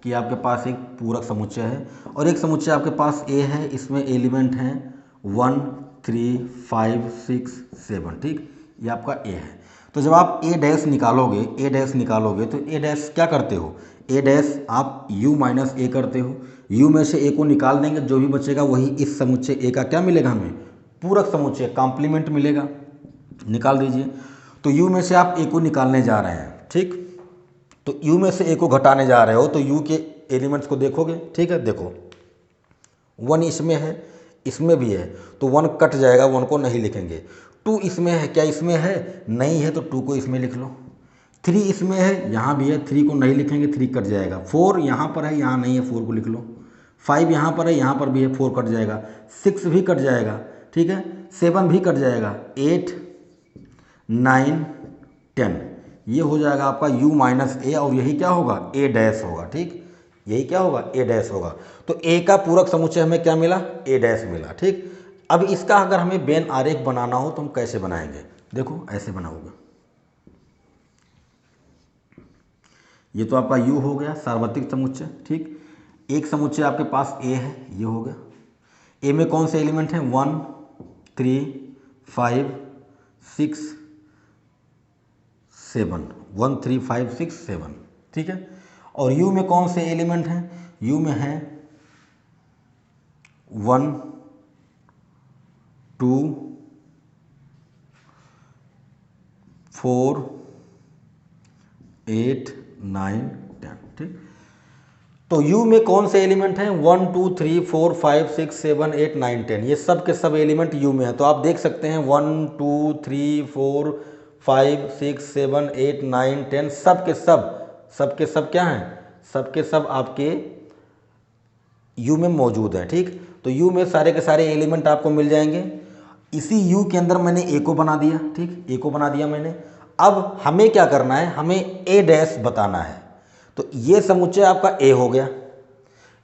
कि आपके पास एक पूरक समुच्चय है और एक समुच्चय आपके पास ए है, इसमें एलिमेंट हैं 1 3 5 6 7, ठीक। ये आपका ए है। तो जब आप ए डैश निकालोगे तो ए डैश क्या करते हो, ए डैश आप u माइनस ए करते हो, u में से ए को निकाल देंगे, जो भी बचेगा वही इस समुच्चय ए का क्या मिलेगा, हमें पूरक समुच्चय कॉम्प्लीमेंट मिलेगा। निकाल दीजिए। तो u में से आप ए को निकालने जा रहे हैं, ठीक। तो u में से ए को घटाने जा रहे हो तो u के एलिमेंट्स को देखोगे, ठीक है। देखो 1 इसमें है, इसमें भी है, तो 1 कट जाएगा, 1 को नहीं लिखेंगे। 2 इसमें है, क्या इसमें है, नहीं है, तो 2 को इसमें लिख लो। 3 इसमें है, यहाँ भी है, 3 को नहीं लिखेंगे, 3 कट जाएगा। 4 यहाँ पर है, यहाँ नहीं है, 4 को लिख लो। 5 यहाँ पर है, यहाँ पर भी है, 4 कट जाएगा। 6 भी कट जाएगा, ठीक है। 7 भी कट जाएगा। 8 9 10 ये हो जाएगा आपका u माइनस ए, और यही क्या होगा, ए डैश होगा, ठीक। यही क्या होगा, ए डैश होगा। तो ए का पूरक समुच्चय हमें क्या मिला, ए डैश मिला, ठीक। अब इसका अगर हमें वेन आरेख बनाना हो तो हम कैसे बनाएंगे, देखो ऐसे बनाओगे। ये तो आपका u हो गया सार्वत्रिक समुच्चय, ठीक। एक समुच्चय आपके पास a है, ये हो गया। a में कौन से एलिमेंट हैं, 1 3 5 6 7, 1 3 5 6 7, ठीक है। और u में कौन से एलिमेंट हैं, u में है 1 2 4 8 9 10, ठीक। तो u में कौन से एलिमेंट हैं, 1 2 3 4 5 6 7 8 9 10, ये सब के सब एलिमेंट u में है। तो आप देख सकते हैं 1 2 3 4 5 6 7 8 9 10 सब के सब क्या हैं, सब के सब आपके u में मौजूद है, ठीक। तो u में सारे के सारे एलिमेंट आपको मिल जाएंगे। इसी u के अंदर मैंने a को बना दिया, ठीक, a को बना दिया मैंने। अब हमें क्या करना है, हमें a डैश बताना है। तो ये समुच्चय आपका a हो गया,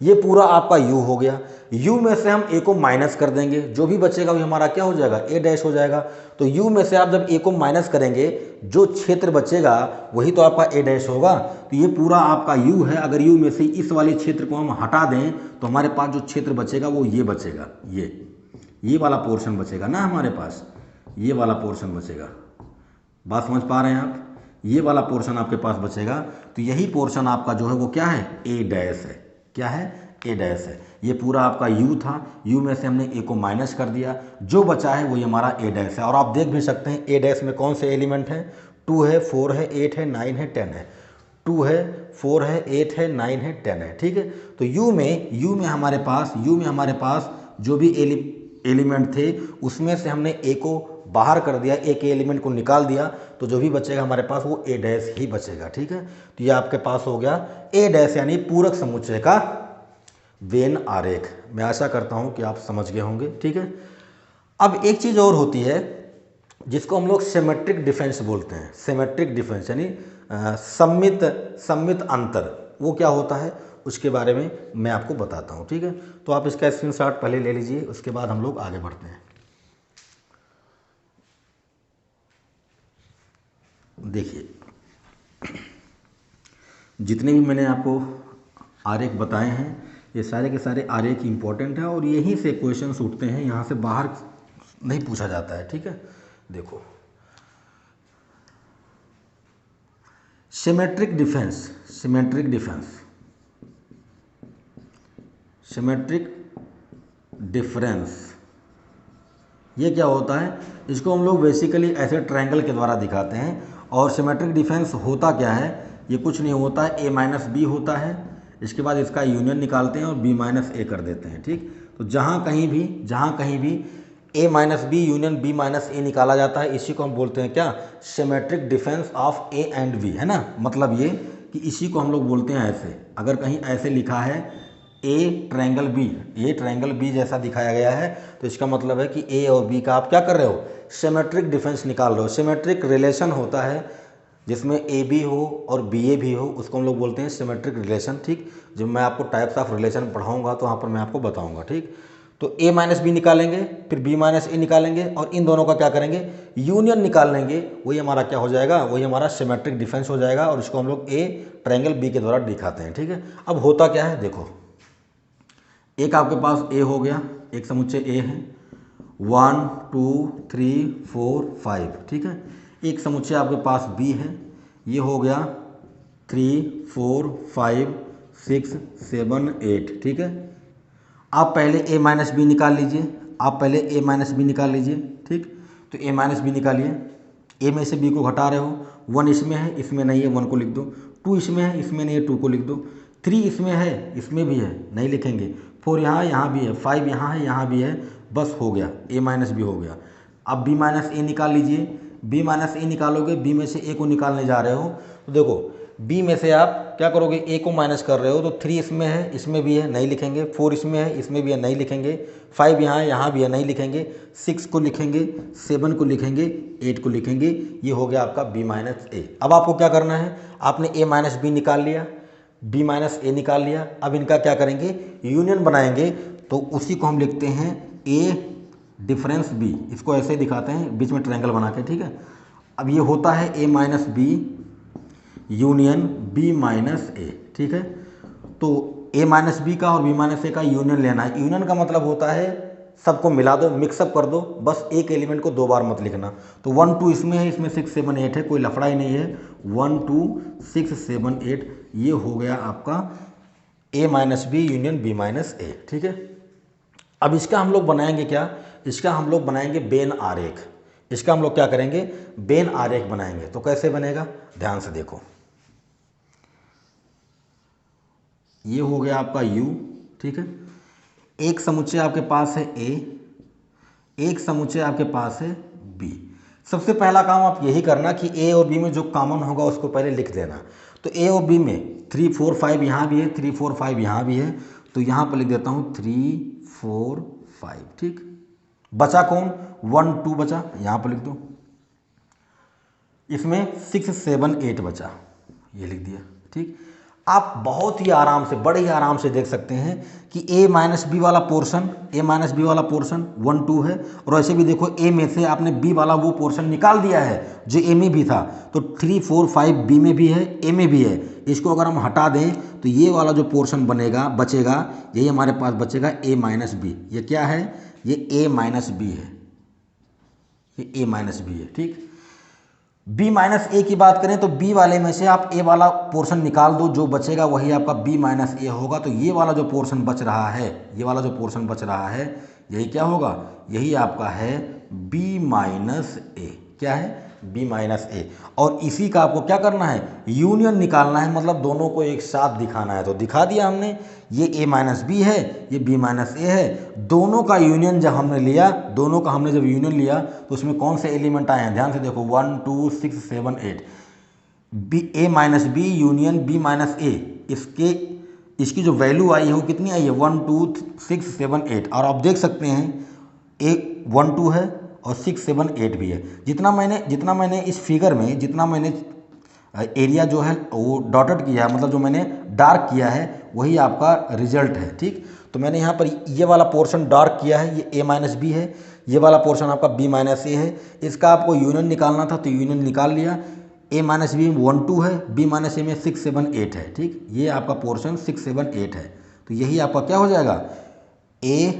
ये पूरा आपका u हो गया। u में से हम a को माइनस कर देंगे, जो भी बचेगा वही हमारा क्या हो जाएगा, a डैश हो जाएगा। तो u में से आप जब a को माइनस करेंगे, जो क्षेत्र बचेगा वही तो आपका a डैश होगा। तो ये पूरा आपका u है। अगर u में से इस वाले क्षेत्र को हम हटा दें तो हमारे पास जो क्षेत्र बचेगा वो ये बचेगा, ये वाला पोर्शन बचेगा ना हमारे पास, ये वाला पोर्शन बचेगा। बात समझ पा रहे हैं आप, ये वाला पोर्शन आपके पास बचेगा। तो यही पोर्शन आपका जो है वो क्या है, ए डैश है। क्या है, ए डैश है। ये पूरा आपका u था, u में से हमने a को माइनस कर दिया, जो बचा है वही हमारा ए डैश है। और आप देख भी सकते हैं ए डैश में कौन से एलिमेंट हैं, 2 है 4 है 8 है 9 है 10 है, 2 है 4 है 8 है 9 है 10 है, ठीक है। तो u में हमारे पास जो भी एलिमेंट थे उसमें से हमने a को बाहर कर दिया, a के एलिमेंट को निकाल दिया, तो जो भी बचेगा हमारे पास वो a डैश ही बचेगा, ठीक है। तो ये आपके पास हो गया a डैश यानी पूरक समुच्चय का वेन आरेख। मैं आशा करता हूँ कि आप समझ गए होंगे, ठीक है। अब एक चीज़ और होती है जिसको हम लोग सिमेट्रिक डिफेंस बोलते हैं। सिमेट्रिक डिफेंस यानी सम्मित अंतर, वो क्या होता है उसके बारे में मैं आपको बताता हूँ, ठीक है। तो आप इसका स्क्रीनशॉट पहले ले लीजिए, उसके बाद हम लोग आगे बढ़ते हैं। देखिए, जितने भी मैंने आपको आरेख बताए हैं ये सारे के सारे आरेख इंपॉर्टेंट है और यहीं से क्वेश्चंस उठते हैं, यहाँ से बाहर नहीं पूछा जाता है, ठीक है। देखो, सिमेट्रिक डिफरेंस ये क्या होता है, इसको हम लोग बेसिकली ऐसे ट्रायंगल के द्वारा दिखाते हैं। और सिमेट्रिक डिफरेंस होता क्या है, ये कुछ नहीं होता है, a माइनस बी होता है, इसके बाद इसका यूनियन निकालते हैं और b माइनस ए कर देते हैं, ठीक। तो जहाँ कहीं भी a minus B union b minus A निकाला जाता है, इसी को हम बोलते हैं क्या, symmetric difference of a and b, है ना। मतलब ये कि इसी को हम लोग बोलते हैं ऐसे। अगर कहीं ऐसे लिखा है a ट्रायंगल b जैसा दिखाया गया है तो इसका मतलब है कि a और b का आप क्या कर रहे हो, सिमेट्रिक डिफरेंस निकाल रहे हो। सिमेट्रिक रिलेशन होता है जिसमें ए बी हो और बी ए भी हो, उसको हम लोग बोलते हैं सिमेट्रिक रिलेशन, ठीक। जब मैं आपको टाइप्स ऑफ रिलेशन पढ़ाऊंगा तो वहाँ पर मैं आपको बताऊंगा, ठीक। तो a माइनस बी निकालेंगे, फिर b माइनस ए निकालेंगे और इन दोनों का क्या करेंगे, यूनियन निकाल लेंगे। वही हमारा क्या हो जाएगा, वही हमारा सिमेट्रिक डिफरेंस हो जाएगा और इसको हम लोग a ट्रायंगल b के द्वारा दिखाते हैं, ठीक है। अब होता क्या है देखो, एक आपके पास a हो गया, एक समुच्चय a है, 1 2 3 4 5, ठीक है। एक समुच्चय आपके पास b है, ये हो गया 3 4 5 6 7 8, ठीक है। आप पहले a माइनस बी निकाल लीजिए, आप पहले a माइनस बी निकाल लीजिए, ठीक। तो a माइनस बी निकालिए, a में से b को घटा रहे हो, 1 इसमें है, इसमें नहीं है, 1 को लिख दो, 2 इसमें है, इसमें नहीं है, 2 को लिख दो, 3 इसमें है, इसमें भी है, नहीं लिखेंगे, 4 यहाँ भी है, 5 यहाँ है, यहाँ भी है, बस हो गया, a माइनस बी हो गया। अब b माइनस ए निकाल लीजिए, b माइनस ए निकालोगे, b में से a को निकालने जा रहे हो, तो देखो b में से आप क्या करोगे, a को माइनस कर रहे हो, तो 3 इसमें है, इसमें भी है, नहीं लिखेंगे, 4 इसमें है, इसमें भी है, नहीं लिखेंगे, 5 यहाँ है, यहाँ भी है, नहीं लिखेंगे, 6 को लिखेंगे, 7 को लिखेंगे, 8 को लिखेंगे। ये हो गया आपका b माइनस ए। अब आपको क्या करना है, आपने a माइनस बी निकाल लिया, b माइनस ए निकाल लिया, अब इनका क्या करेंगे, यूनियन बनाएंगे। तो उसी को हम लिखते हैं a डिफरेंस b, इसको ऐसे दिखाते हैं बीच में ट्रायंगल बना के, ठीक है। अब ये होता है a minus B union b minus A, ठीक है। तो a माइनस बी का और b माइनस ए का यूनियन लेना है। यूनियन का मतलब होता है सबको मिला दो, मिक्सअप कर दो, बस एक एलिमेंट को 2 बार मत लिखना। तो 1 2 इसमें है, इसमें 6 7 8 है, कोई लफड़ा ही नहीं है, 1 2 6 7 8, ये हो गया आपका a minus B union b minus A, ठीक है। अब इसका हम लोग बनाएंगे क्या, इसका हम लोग बनाएंगे बेन आरेख। इसका हम लोग क्या करेंगे, बेन आरेख बनाएंगे। तो कैसे बनेगा, ध्यान से देखो, ये हो गया आपका u, ठीक है। एक समुच्चय आपके पास है a, एक समुच्चय आपके पास है b। सबसे पहला काम आप यही करना कि a और b में जो कॉमन होगा उसको पहले लिख देना। तो a और b में 3 4 5 यहाँ भी है, 3 4 5 यहाँ भी है, तो यहाँ पर लिख देता हूँ 3 4 5, ठीक। बचा कौन, 1 2 बचा, यहाँ पर लिख दो। इसमें 6 7 8 बचा, ये लिख दिया, ठीक। आप बहुत ही आराम से, बड़े ही आराम से देख सकते हैं कि a माइनस बी वाला पोर्शन, a माइनस बी वाला पोर्शन 1 2 है, और ऐसे भी देखो a में से आपने b वाला वो पोर्शन निकाल दिया है जो a में भी था। तो 3 4 5 b में भी है, a में भी है। इसको अगर हम हटा दें तो ये वाला जो पोर्शन बनेगा, बचेगा, यही हमारे पास बचेगा a माइनस बी। ये क्या है, ये a माइनस बी है, ये a माइनस बी है, ठीक। b माइनस ए की बात करें तो b वाले में से आप a वाला पोर्शन निकाल दो, जो बचेगा वही आपका b माइनस ए होगा। तो ये वाला जो पोर्शन बच रहा है, ये वाला जो पोर्शन बच रहा है, यही क्या होगा, यही आपका है b माइनस ए। क्या है, b माइनस ए। और इसी का आपको क्या करना है, यूनियन निकालना है, मतलब दोनों को एक साथ दिखाना है। तो दिखा दिया हमने, ये a माइनस बी है, ये b माइनस ए है। दोनों का यूनियन जब हमने लिया, दोनों का हमने जब यूनियन लिया तो उसमें कौन से एलिमेंट आए हैं, ध्यान से देखो, 1 2 6 7 8, B a minus B union b minus A. इसकी जो वैल्यू आई है वो कितनी आई है, 1 2 6 7 8। और आप देख सकते हैं a 1 2 है और 6 7 8 भी है। जितना मैंने इस फिगर में, जितना मैंने एरिया जो है वो डॉटेड किया है, मतलब जो मैंने डार्क किया है, वही आपका रिजल्ट है, ठीक। तो मैंने यहाँ पर ये वाला पोर्शन डार्क किया है, ये a माइनस बी है, ये वाला पोर्शन आपका b माइनस ए है। इसका आपको यूनियन निकालना था तो यूनियन निकाल लिया। a माइनस बी 1 2 है, b माइनस ए में 6 7 8 है, ठीक। ये आपका पोर्शन 6 7 8 है। तो यही आपका क्या हो जाएगा, a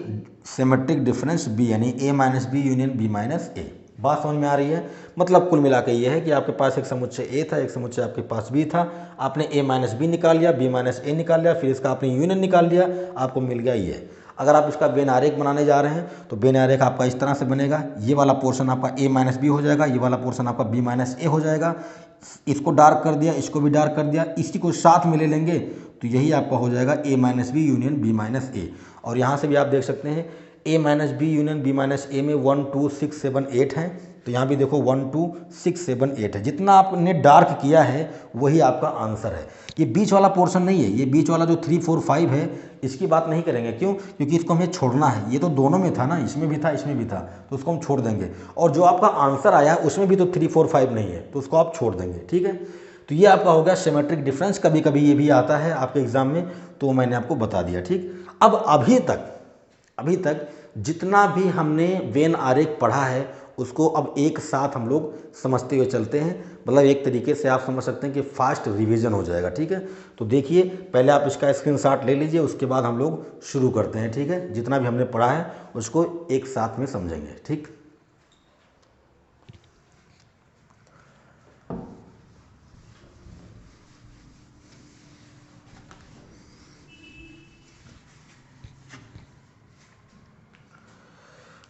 सिमेट्रिक डिफरेंस b, यानी a minus B union b minus A. बात समझ में आ रही है। मतलब कुल मिला के ये है कि आपके पास एक समुच्चय a था, एक समुच्चय आपके पास b था, आपने a माइनस बी निकाल लिया, b माइनस ए निकाल लिया, फिर इसका आपने यूनियन निकाल लिया, आपको मिल गया ये। अगर आप इसका बेन आरेख बनाने जा रहे हैं तो बेन आरेख आपका इस तरह से बनेगा। ये वाला पोर्शन आपका a माइनस बी हो जाएगा, ये वाला पोर्शन आपका b माइनस ए हो जाएगा। इसको डार्क कर दिया, इसको भी डार्क कर दिया, इसी को साथ में ले लेंगे तो यही आपका हो जाएगा a minus B union b minus A. और यहाँ से भी आप देख सकते हैं a minus B union b minus A में 1 2 6 7 8 है। तो यहाँ भी देखो 1 2 6 7 8 है। जितना आपने डार्क किया है वही आपका आंसर है। ये बीच वाला पोर्शन नहीं है, ये बीच वाला जो 3 4 5 है इसकी बात नहीं करेंगे। क्यों, क्योंकि इसको हमें छोड़ना है। ये तो दोनों में था ना, इसमें भी था, इसमें भी था, तो उसको हम छोड़ देंगे। और जो आपका आंसर आया उसमें भी तो 3 4 5 नहीं है, तो उसको आप छोड़ देंगे, ठीक है। तो ये आपका हो गया सिमेट्रिक डिफरेंस। कभी कभी ये भी आता है आपके एग्जाम में, तो मैंने आपको बता दिया। ठीक, अब अभी तक जितना भी हमने वेन आरेख पढ़ा है उसको अब एक साथ हम लोग समझते हुए चलते हैं। मतलब एक तरीके से आप समझ सकते हैं कि फास्ट रिवीजन हो जाएगा। ठीक है, तो देखिए पहले आप इसका स्क्रीनशॉट ले लीजिए, उसके बाद हम लोग शुरू करते हैं। ठीक है, जितना भी हमने पढ़ा है उसको एक साथ में समझेंगे। ठीक,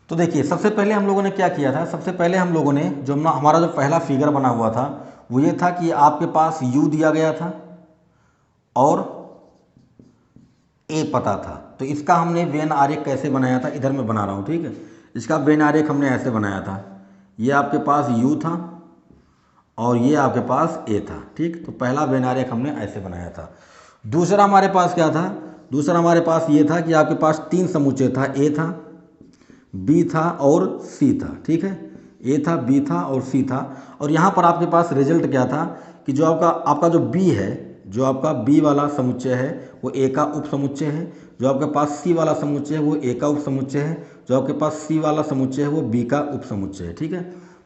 तो देखिए सबसे पहले हम लोगों ने क्या किया था, सबसे पहले हम लोगों ने जो हमारा जो पहला फिगर बना हुआ था वो ये था कि आपके पास u दिया गया था और a पता था। तो इसका हमने वेन आरेख कैसे बनाया था, इधर मैं बना रहा हूँ। ठीक है, इसका वेन आरेख हमने ऐसे बनाया था, ये आपके पास u था और ये आपके पास a था। ठीक, तो पहला वेन आरेख हमने ऐसे बनाया था। दूसरा हमारे पास क्या था, दूसरा हमारे पास ये था कि आपके पास तीन समुच्चय था, a था, बी था और सी था। ठीक है, ए था, बी था और सी था। और यहाँ पर आपके पास रिजल्ट क्या था कि जो आपका जो बी है, जो आपका बी वाला समुच्चय है वो ए का उप समुच्चय है, जो आपके पास सी वाला समुच्चय है वो ए का उप समुच्चय है, जो आपके पास सी वाला समुच्चय है वो बी का उप समुच्चय है। ठीक है,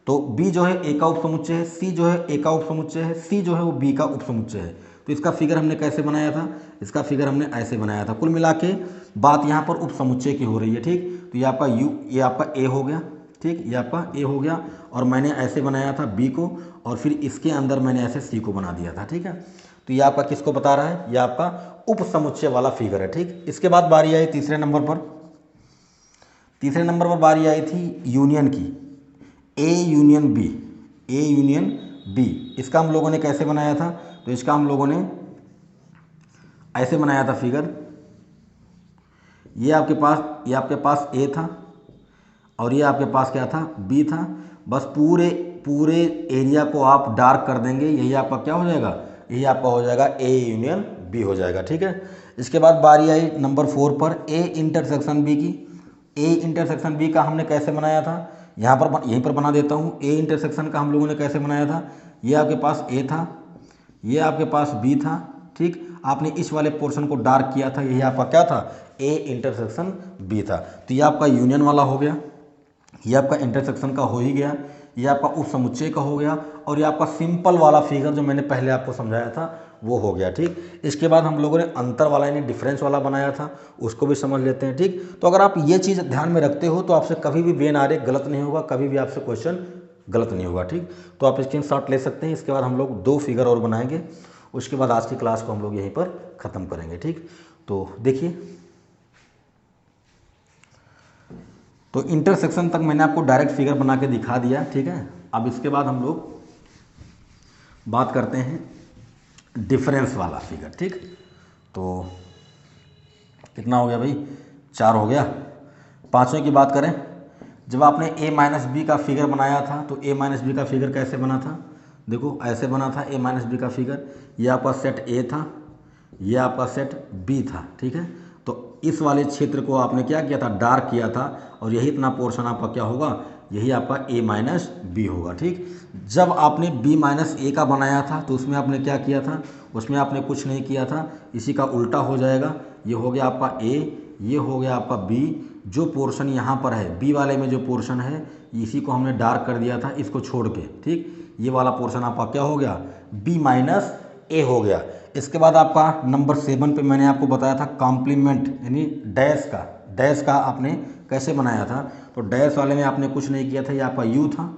तो बी जो है ए का उप समुच्चय है, सी जो है ए का उप समुच्चय है, सी जो है वो बी का उप समुच्चय है। तो इसका फिगर हमने कैसे बनाया था, इसका फिगर हमने ऐसे बनाया था। कुल मिला के बात यहाँ पर उप समुच्चय की हो रही है। ठीक, तो ये आपका यू, ये आपका ए हो गया। ठीक, ये आपका ए हो गया और मैंने ऐसे बनाया था बी को और फिर इसके अंदर मैंने ऐसे सी को बना दिया था। ठीक है, तो ये आपका किसको बता रहा है, ये आपका उप समुच्चय वाला फिगर है। ठीक, इसके बाद बारी आई तीसरे नंबर पर। तीसरे नंबर पर बारी आई थी यूनियन की, A union B, A union B. इसका हम लोगों ने कैसे बनाया था, तो इसका हम लोगों ने ऐसे बनाया था फिगर। ये आपके पास ए था और ये आपके पास क्या था, बी था। बस पूरे एरिया को आप डार्क कर देंगे, यही आपका क्या हो जाएगा, यही आपका हो जाएगा ए यूनियन बी हो जाएगा। ठीक है, इसके बाद बारी आई नंबर 4 पर ए इंटरसेक्शन बी की। ए इंटरसेक्शन बी का हमने कैसे बनाया था, यहाँ पर यहीं पर बना देता हूँ। ए इंटरसेक्शन का हम लोगों ने कैसे बनाया था, ये आपके पास ए था, ये आपके पास बी था। ठीक, आपने इस वाले पोर्शन को डार्क किया था, यही आपका क्या था, ए इंटरसेक्शन बी था। तो ये आपका यूनियन वाला हो गया, ये आपका इंटरसेक्शन का हो ही गया, ये आपका उप समुच्चय का हो गया और ये आपका सिंपल वाला फिगर जो मैंने पहले आपको समझाया था वो हो गया। ठीक, इसके बाद हम लोगों ने अंतर वाला यानी डिफरेंस वाला बनाया था, उसको भी समझ लेते हैं। ठीक, तो अगर आप ये चीज़ ध्यान में रखते हो तो आपसे कभी भी वेन आरेख गलत नहीं होगा, कभी भी आपसे क्वेश्चन गलत नहीं होगा। ठीक, तो आप स्क्रीनशॉट ले सकते हैं। इसके बाद हम लोग 2 फिगर और बनाएंगे, उसके बाद आज की क्लास को हम लोग यहीं पर ख़त्म करेंगे। ठीक, तो देखिए, तो इंटरसेक्शन तक मैंने आपको डायरेक्ट फिगर बना के दिखा दिया। ठीक है, अब इसके बाद हम लोग बात करते हैं डिफरेंस वाला फिगर। ठीक, तो कितना हो गया भाई, 4 हो गया। पांचवें की बात करें, जब आपने a माइनस बी का फिगर बनाया था तो a माइनस बी का फिगर कैसे बना था, देखो ऐसे बना था a माइनस बी का फिगर। ये आपका सेट a था, ये आपका सेट b था। ठीक है, तो इस वाले क्षेत्र को आपने क्या किया था, डार्क किया था और यही इतना पोर्शन आपका क्या होगा, यही आपका a माइनस बी होगा। ठीक, जब आपने b माइनस ए का बनाया था तो उसमें आपने क्या किया था, उसमें आपने कुछ नहीं किया था, इसी का उल्टा हो जाएगा। ये हो गया आपका a, ये हो गया आपका b। जो पोर्शन यहाँ पर है b वाले में जो पोर्शन है इसी को हमने डार्क कर दिया था, इसको छोड़ के। ठीक, ये वाला पोर्शन आपका क्या हो गया, b माइनस ए हो गया। इसके बाद आपका नंबर 7 पे मैंने आपको बताया था कॉम्प्लीमेंट यानी डैश का आपने कैसे बनाया था, तो डैश वाले में आपने कुछ नहीं किया था, ये आपका u था।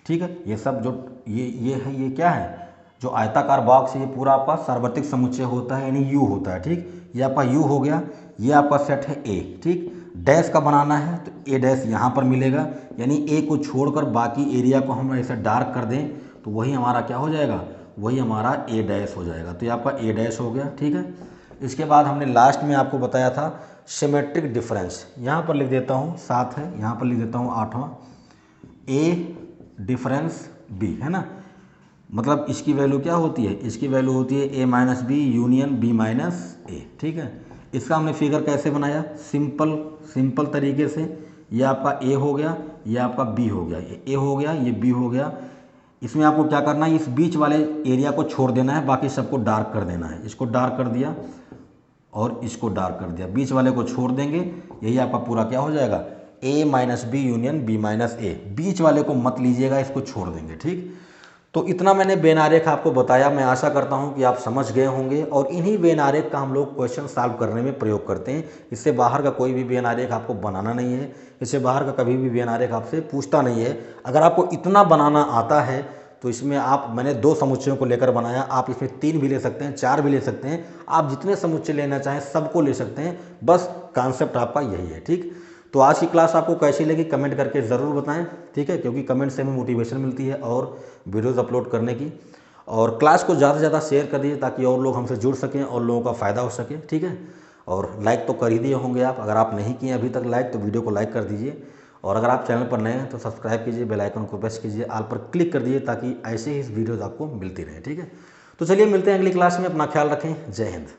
ठीक है, ये सब जो ये है, ये क्या है, जो आयताकार बॉक्स है ये पूरा आपका सार्वत्रिक समुच्चय होता है यानी u होता है। ठीक, ये आपका u हो गया, ये आपका सेट है a। ठीक, डैश का बनाना है तो a डैश यहाँ पर मिलेगा, यानी a को छोड़कर बाकी एरिया को हम ऐसे डार्क कर दें तो वही हमारा क्या हो जाएगा, वही हमारा a डैश हो जाएगा। तो ये आपका a डैश हो गया। ठीक है, इसके बाद हमने लास्ट में आपको बताया था सिमेट्रिक डिफरेंस, यहाँ पर लिख देता हूँ 7 है, यहाँ पर लिख देता हूँ 8वां, a डिफरेंस b है ना, मतलब इसकी वैल्यू क्या होती है, इसकी वैल्यू होती है a minus B union b minus A. ठीक है, इसका हमने फिगर कैसे बनाया, सिंपल तरीके से, ये आपका a हो गया, ये आपका b हो गया, ये a हो गया, ये b हो गया, इसमें आपको क्या करना है, इस बीच वाले एरिया को छोड़ देना है, बाकी सबको डार्क कर देना है। इसको डार्क कर दिया और इसको डार्क कर दिया, बीच वाले को छोड़ देंगे, यही आपका पूरा क्या हो जाएगा, a minus B union b minus A. बीच वाले को मत लीजिएगा, इसको छोड़ देंगे। ठीक, तो इतना मैंने वेन आरेख आपको बताया। मैं आशा करता हूं कि आप समझ गए होंगे, और इन्हीं वेन आरेख का हम लोग क्वेश्चन सॉल्व करने में प्रयोग करते हैं। इससे बाहर का कोई भी वेन आरेख आपको बनाना नहीं है, इससे बाहर का कभी भी वेन आरेख आपसे पूछता नहीं है। अगर आपको इतना बनाना आता है तो इसमें मैंने 2 समुच्चयों को लेकर बनाया, आप इसमें 3 भी ले सकते हैं, 4 भी ले सकते हैं, आप जितने समुच्चय लेना चाहें सबको ले सकते हैं, बस कॉन्सेप्ट आपका यही है। ठीक, तो आज की क्लास आपको कैसी लगी कमेंट करके ज़रूर बताएं। ठीक है, क्योंकि कमेंट से हमें मोटिवेशन मिलती है और वीडियोज़ अपलोड करने की। और क्लास को ज़्यादा से ज़्यादा शेयर कर दीजिए ताकि और लोग हमसे जुड़ सकें और लोगों का फ़ायदा हो सके। ठीक है, और लाइक तो कर ही दिए होंगे आप, अगर आप नहीं किए अभी तक लाइक तो वीडियो को लाइक कर दीजिए। और अगर आप चैनल पर नए हैं तो सब्सक्राइब कीजिए, बेल आइकन को प्रेस कीजिए, ऑल पर क्लिक कर दीजिए ताकि ऐसे ही वीडियोज़ आपको मिलती रहे। ठीक है, तो चलिए मिलते हैं अगली क्लास में, अपना ख्याल रखें, जय हिंद।